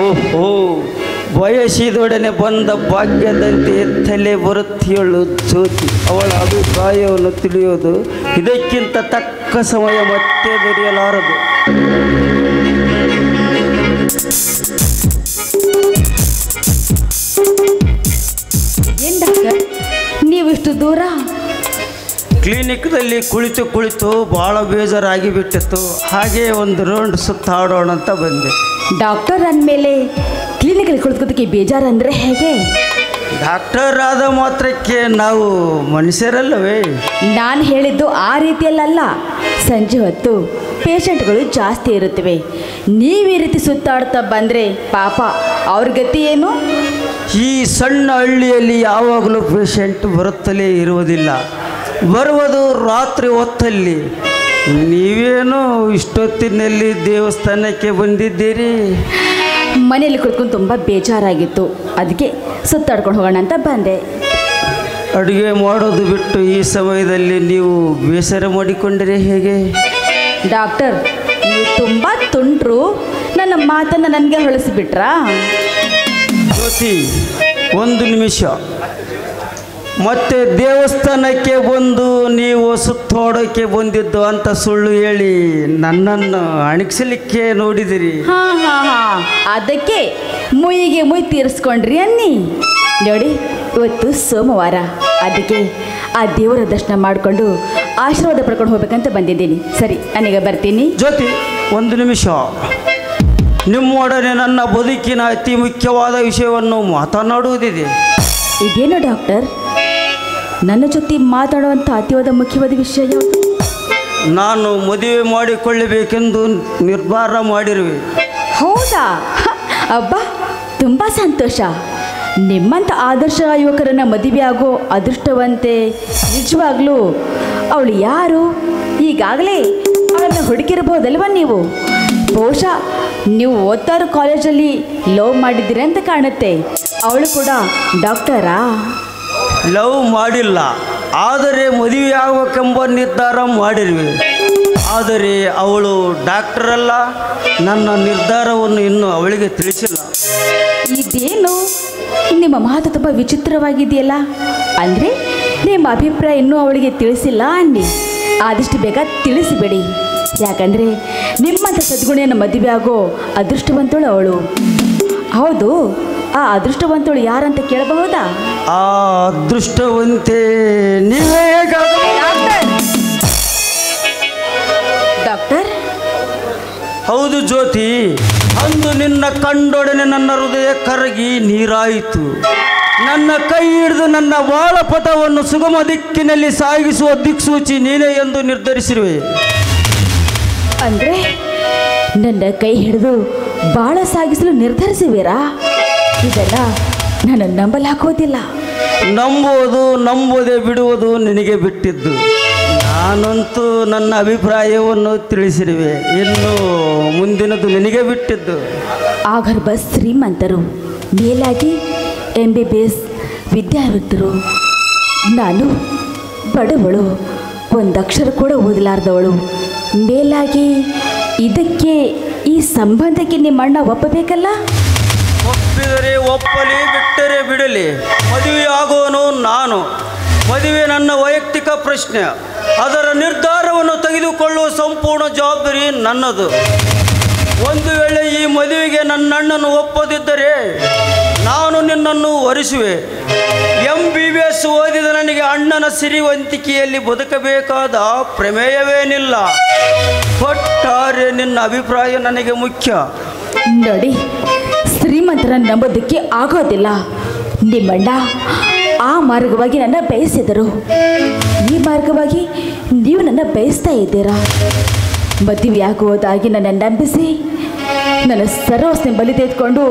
ಓಹೋ, ಬಯಸಿದೊಡನೆ ಬಂದ ಭಾಗ್ಯದಂತೆ ತಲೆ ಬರುತ್ತಿಯಳು ಜ್ಯೋತಿ. ಅವಳ ಅಭಿಪ್ರಾಯವನ್ನು ತಿಳಿಯೋದು ಇದಕ್ಕಿಂತ ತಕ್ಕ ಸಮಯ ಮತ್ತೆ ದೊರೆಯಲಾರದು. ಏನ್ ಡಾಕ್ಟರ್ ನೀವಿಷ್ಟು ದೂರ? ಕ್ಲಿನಿಕ್ದಲ್ಲಿ ಕುಳಿತು ಭಾಳ ಬೇಜಾರಾಗಿ ಬಿಟ್ಟಿತ್ತು. ಹಾಗೆ ಒಂದು ರೌಂಡ್ ಸುತ್ತಾಡೋಣ ಅಂತ ಬಂದೆ. ಡಾಕ್ಟರ್ ಅಂದಮೇಲೆ ಕ್ಲಿನಿಕಲ್ಲಿ ಕುಳಿತುಕೋದಕ್ಕೆ ಬೇಜಾರಂದ್ರೆ ಹೇಗೆ? ಡಾಕ್ಟರ್ ಆದ ಮಾತ್ರಕ್ಕೆ ನಾವು ಮನುಷ್ಯರಲ್ಲವೇ? ನಾನು ಹೇಳಿದ್ದು ಆ ರೀತಿಯಲ್ಲ. ಸಂಜೆ ಹೊತ್ತು ಪೇಷಂಟ್ಗಳು ಜಾಸ್ತಿ ಇರುತ್ತವೆ. ನೀವು ಈ ರೀತಿ ಸುತ್ತಾಡ್ತಾ ಬಂದರೆ ಪಾಪ ಅವ್ರ ಗತಿ ಏನು? ಈ ಸಣ್ಣ ಹಳ್ಳಿಯಲ್ಲಿ ಯಾವಾಗಲೂ ಪೇಷಂಟ್ ಬರುತ್ತಲೇ ಇರುವುದಿಲ್ಲ. ಬರುವುದು ರಾತ್ರಿ ಹೊತ್ತಲ್ಲಿ. ನೀವೇನು ಇಷ್ಟೊತ್ತಿನಲ್ಲಿ ದೇವಸ್ಥಾನಕ್ಕೆ ಬಂದಿದ್ದೀರಿ? ಮನೆಯಲ್ಲಿ ಕುತ್ಕೊಂಡು ತುಂಬ ಬೇಜಾರಾಗಿತ್ತು, ಅದಕ್ಕೆ ಸುತ್ತಾಡ್ಕೊಂಡು ಹೋಗೋಣ ಅಂತ ಬಂದೆ. ಅಡುಗೆ ಮಾಡೋದು ಬಿಟ್ಟು ಈ ಸಮಯದಲ್ಲಿ ನೀವು ಬೇಸರ ಮಾಡಿಕೊಂಡರೆ ಹೇಗೆ? ಡಾಕ್ಟರ್, ನೀವು ತುಂಬ ತುಂಟ್ರು. ನನ್ನ ಮಾತನ್ನು ನನಗೆ ಹೊಳಿಸಿಬಿಟ್ರಾ? ಜ್ಯೋತಿ, ಒಂದು ನಿಮಿಷ. ಮತ್ತೆ ದೇವಸ್ಥಾನಕ್ಕೆ ಬಂದು ನೀವು ಸುತ್ತಾಡೋಕ್ಕೆ ಬಂದಿದ್ದು ಅಂತ ಸುಳ್ಳು ಹೇಳಿ ನನ್ನನ್ನು ಅಣಗಿಸಲಿಕ್ಕೆ ನೋಡಿದಿರಿ. ಹಾಂ, ಅದಕ್ಕೆ ಮುಯ್ಯಿಗೆ ಮುಯ್ ತೀರಿಸ್ಕೊಂಡ್ರಿ ಅನ್ನಿ. ನೋಡಿ, ಇವತ್ತು ಸೋಮವಾರ, ಅದಕ್ಕೆ ಆ ದೇವರ ದರ್ಶನ ಮಾಡಿಕೊಂಡು ಆಶೀರ್ವಾದ ಪಡ್ಕೊಂಡು ಹೋಗ್ಬೇಕಂತ ಬಂದಿದ್ದೀನಿ. ಸರಿ, ನಾನೀಗ ಬರ್ತೀನಿ. ಜ್ಯೋತಿ, ಒಂದು ನಿಮಿಷ. ನಿಮ್ಮೊಡನೆ ನನ್ನ ಬದುಕಿನ ಅತಿ ಮುಖ್ಯವಾದ ವಿಷಯವನ್ನು ಮಾತನಾಡುವುದಿದೆ. ಇದೇನು ಡಾಕ್ಟರ್, ನನ್ನ ಜೊತೆ ಮಾತಾಡುವಂಥ ಅತಿವಾದ ಮುಖ್ಯವಾದ ವಿಷಯ ಯಾವುದು? ನಾನು ಮದುವೆ ಮಾಡಿಕೊಳ್ಳಬೇಕೆಂದು ನಿರ್ಧಾರ ಮಾಡಿರುವೆ. ಹೌದಾ? ಅಬ್ಬಾ, ತುಂಬ ಸಂತೋಷ. ನಿಮ್ಮಂಥ ಆದರ್ಶ ಯುವಕರನ್ನು ಮದುವೆ ಆಗೋ ಅದೃಷ್ಟವಂತೆ. ನಿಜವಾಗ್ಲೂ ಅವಳು ಯಾರು? ಈಗಾಗಲೇ ಅವಳನ್ನು ಹುಡುಕಿರಬಹುದಲ್ವ ನೀವು? ಬಹುಶಃ ನೀವು ಓದ್ತಾ ಇರೋ ಕಾಲೇಜಲ್ಲಿ ಲವ್ ಮಾಡಿದ್ದೀರಿ ಅಂತ ಕಾಣುತ್ತೆ. ಅವಳು ಕೂಡ ಡಾಕ್ಟರಾ? ಲವ್ ಮಾಡಿಲ್ಲ, ಆದರೆ ಮದುವೆ ಆಗಬೇಕೆಂಬ ನಿರ್ಧಾರ ಮಾಡಿರುವೆ. ಆದರೆ ಅವಳು ಡಾಕ್ಟರ್ ಅಲ್ಲ. ನನ್ನ ನಿರ್ಧಾರವನ್ನು ಇನ್ನೂ ಅವಳಿಗೆ ತಿಳಿಸಿಲ್ಲ. ಇದೇನು ನಿಮ್ಮ ಮಾತು ತುಂಬ ವಿಚಿತ್ರವಾಗಿದೆಯಲ್ಲ? ಅಂದರೆ ನಿಮ್ಮ ಅಭಿಪ್ರಾಯ ಇನ್ನೂ ಅವಳಿಗೆ ತಿಳಿಸಿಲ್ಲ ಅನ್ನಿ. ಆದಷ್ಟು ಬೇಗ ತಿಳಿಸಿಬಿಡಿ. ಯಾಕಂದರೆ ನಿಮ್ಮಂಥ ಸದ್ಗುಣಿಯನ್ನು ಮದುವೆ ಆಗೋ ಅದೃಷ್ಟವಂತಳು ಅವಳು. ಹೌದು, ಆ ಅದೃಷ್ಟವಂತಳು ಯಾರಂತ ಕೇಳಬಹುದಾ? ಆ ಅದೃಷ್ಟವಂತೆ ನೀವೇ. ಡಾಕ್ಟರ್, ಹೌದು ಜ್ಯೋತಿ, ಅಂದು ನಿನ್ನ ಕಂಡೊಡನೆ ನನ್ನ ಹೃದಯ ಕರಗಿ ನೀರಾಯಿತು. ನನ್ನ ಕೈ ಹಿಡಿದು ನನ್ನ ಬಾಳಪಥವನ್ನು ಸುಗಮ ದಿಕ್ಕಿನಲ್ಲಿ ಸಾಗಿಸುವ ದಿಕ್ಸೂಚಿ ನೀನೇ ಎಂದು ನಿರ್ಧರಿಸಿರುವೆ. ಅಂದರೆ ನನ್ನ ಕೈ ಹಿಡಿದು ಬಾಳ ಸಾಗಿಸಲು ನಿರ್ಧರಿಸುವಿರಾ? ಇದೆಲ್ಲ ನಾನು ನಂಬಲಾಗೋದಿಲ್ಲ. ನಂಬುವುದೇ ಬಿಡುವುದು ನಿನಗೆ ಬಿಟ್ಟಿದ್ದು. ನಾನಂತೂ ನನ್ನ ಅಭಿಪ್ರಾಯವನ್ನು ತಿಳಿಸಿರುವೆ. ಇನ್ನು ಮುಂದಿನದು ನಿನಗೆ ಬಿಟ್ಟಿದ್ದು. ಆಗರ್ಭ ಶ್ರೀಮಂತರು, ಮೇಲಾಗಿ MBBS ವಿದ್ಯಾವಂತರು. ನಾನು ಬಡವಳು, ಒಂದಕ್ಷರ ಕೂಡ ಓದಲಾರ್ದವಳು. ಮೇಲಾಗಿ ಇದಕ್ಕೆ, ಈ ಸಂಬಂಧಕ್ಕೆ ನಿಮ್ಮ ಅಣ್ಣ ಒಪ್ಪಬೇಕಲ್ಲ? ಒಪ್ಪಿದರೆ ಒಪ್ಪಲಿ, ಬಿಟ್ಟರೆ ಬಿಡಲಿ. ಮದುವೆ ಆಗೋನು ನಾನು. ಮದುವೆ ನನ್ನ ವೈಯಕ್ತಿಕ ಪ್ರಶ್ನೆ. ಅದರ ನಿರ್ಧಾರವನ್ನು ತೆಗೆದುಕೊಳ್ಳುವ ಸಂಪೂರ್ಣ ಜವಾಬ್ದಾರಿ ನನ್ನದು. ಒಂದು ವೇಳೆ ಈ ಮದುವೆಗೆ ನನ್ನ ಅಣ್ಣನು ಒಪ್ಪದಿದ್ದರೆ ನಾನು ನಿನ್ನನ್ನು ವರಿಸುವೆ. MBBS ಓದಿದ ನನಗೆ ಅಣ್ಣನ ಸಿರಿವಂತಿಕೆಯಲ್ಲಿ ಬದುಕಬೇಕಾದ ಪ್ರಮೇಯವೇನಿಲ್ಲ. ಒಟ್ಟಾರೆ ನಿನ್ನ ಅಭಿಪ್ರಾಯ ನನಗೆ ಮುಖ್ಯ. ನೋಡಿ, ಶ್ರೀಮಂತರನ್ನು ನಂಬೋದಕ್ಕೆ ಆಗೋದಿಲ್ಲ. ನಿಮ್ಮಣ್ಣ ಆ ಮಾರ್ಗವಾಗಿ ನನ್ನ ಬಯಸಿದರು, ಈ ಮಾರ್ಗವಾಗಿ ನೀವು ನನ್ನ ಬಯಸ್ತಾ ಇದ್ದೀರಾ. ಮದುವೆಯಾಗುವುದಾಗಿ ನನ್ನ ನಂಬಿಸಿ ನನ್ನ ಸರ್ವಸ್ವ ಬಲಿ ತೆಗೆದುಕೊಂಡು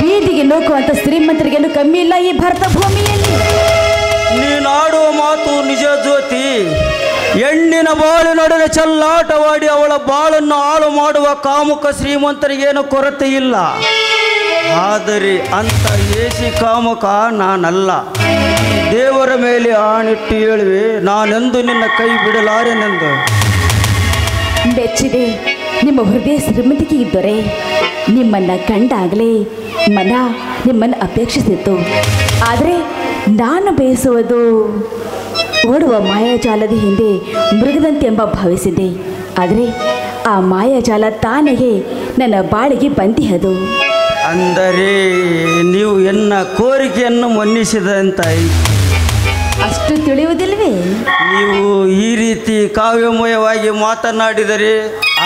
ಬೀದಿಗೆ ನೂಕುವಂಥ ಶ್ರೀಮಂತರಿಗೇನು ಕಮ್ಮಿ ಇಲ್ಲ ಈ ಭಾರತ ಭೂಮಿಯಲ್ಲಿ. ನೀನಾಡುವ ಮಾತು ನಿಜ ಜ್ಯೋತಿ. ಹೆಣ್ಣಿನ ಬಾಳಿನೊಡನೆ ಚೆಲ್ಲಾಟವಾಡಿ ಅವಳ ಬಾಳನ್ನು ಹಾಳು ಮಾಡುವ ಕಾಮುಕ ಶ್ರೀಮಂತರಿಗೇನು ಕೊರತೆ ಇಲ್ಲ. ಆದರೆ ಅಂಥ ಏಸಿ ಕಾಮುಕ ನಾನಲ್ಲ. ದೇವರ ಮೇಲೆ ಆಣಿಟ್ಟು ಹೇಳುವೆ, ನಾನೆಂದು ನಿನ್ನ ಕೈ ಬಿಡಲಾರೆನೆಂದು. ಬೆಚ್ಚಿದೆ ನಿಮ್ಮ ಹೃದಯ ಶ್ರೀಮಂತಿಕೆ ಇದ್ದರೆ ನಿಮ್ಮನ್ನು ಕಂಡಾಗಲೇ ಮನ ನಿಮ್ಮನ್ನು ಅಪೇಕ್ಷಿಸಿತ್ತು. ಆದರೆ ನಾನು ಬಯಸುವುದು ಓಡುವ ಮಾಯಾಜಾಲದ ಹಿಂದೆ ಮೃಗದಂತೆ ಎಂಬ ಭಾವಿಸಿದ್ದೆ. ಆದರೆ ಆ ಮಾಯಾಜಾಲ ತಾನೆಗೆ ನನ್ನ ಬಾಳಿಗೆ ಬಂದಿಹದು. ಅಂದರೆ ನೀವು ಎನ್ನ ಕೋರಿಕೆಯನ್ನು ಮನ್ನಿಸಿದಂತಾಯಿತು. ಅಷ್ಟು ತಿಳಿಯುವುದಿಲ್ವೇ? ನೀವು ಈ ರೀತಿ ಕಾವ್ಯಮಯವಾಗಿ ಮಾತನಾಡಿದರೆ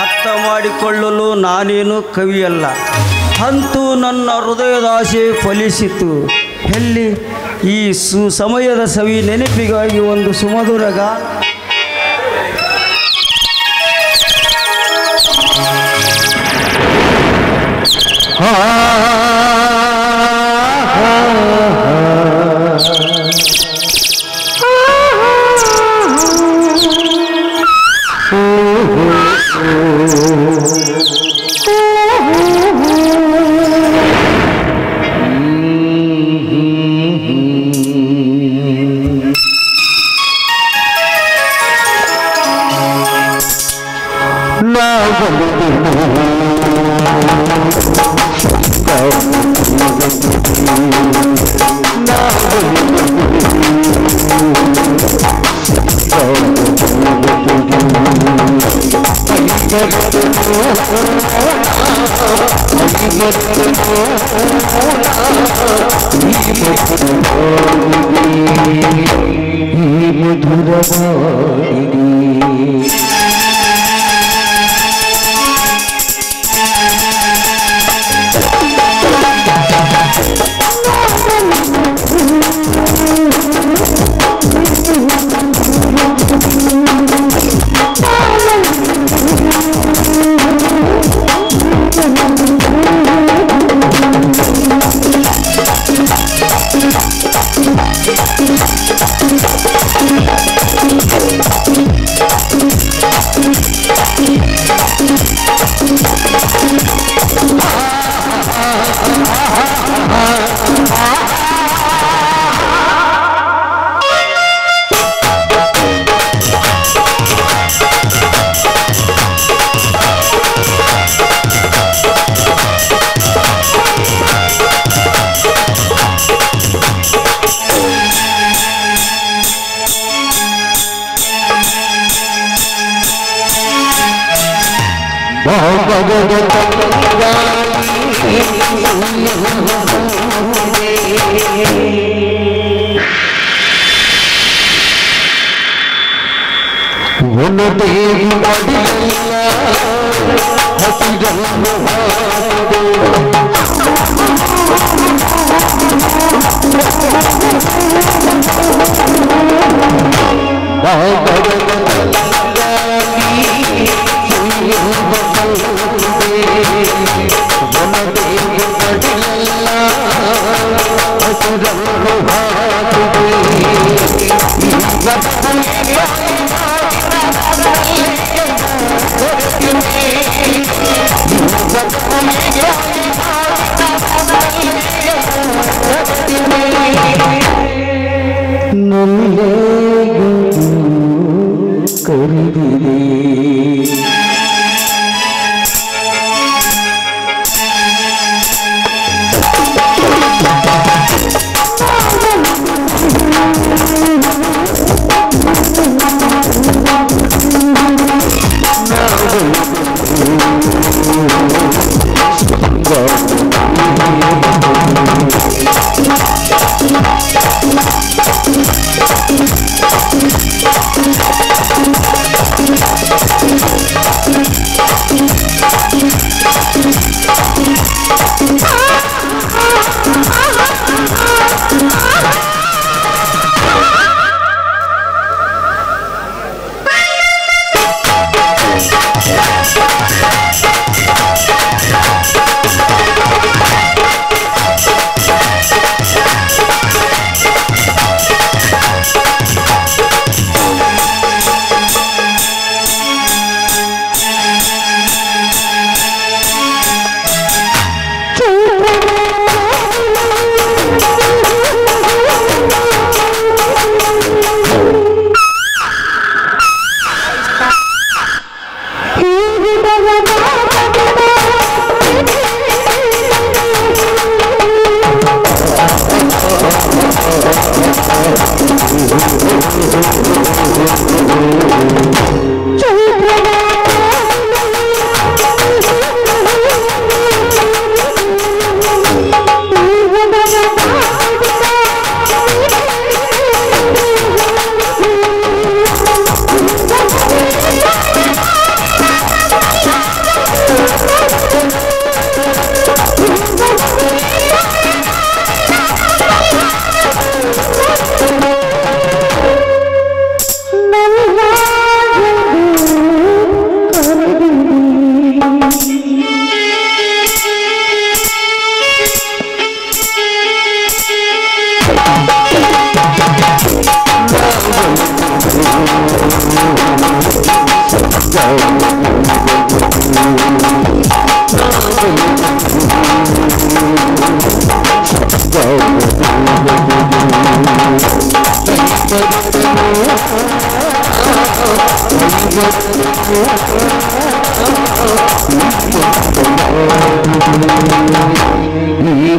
ಅರ್ಥ ಮಾಡಿಕೊಳ್ಳಲು ನಾನೇನು ಕವಿಯಲ್ಲ. ಅಂತೂ ನನ್ನ ಹೃದಯದ ಆಸೆ ಫಲಿಸಿತು. ಎಲ್ಲಿ ಈ ಸಮಯದ ಸವಿ ನೆನಪಿಗಾಗಿ ಒಂದು ಸುಮಧುರ ಗಾನ.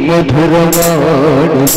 ಮಧುರವಾಡುದು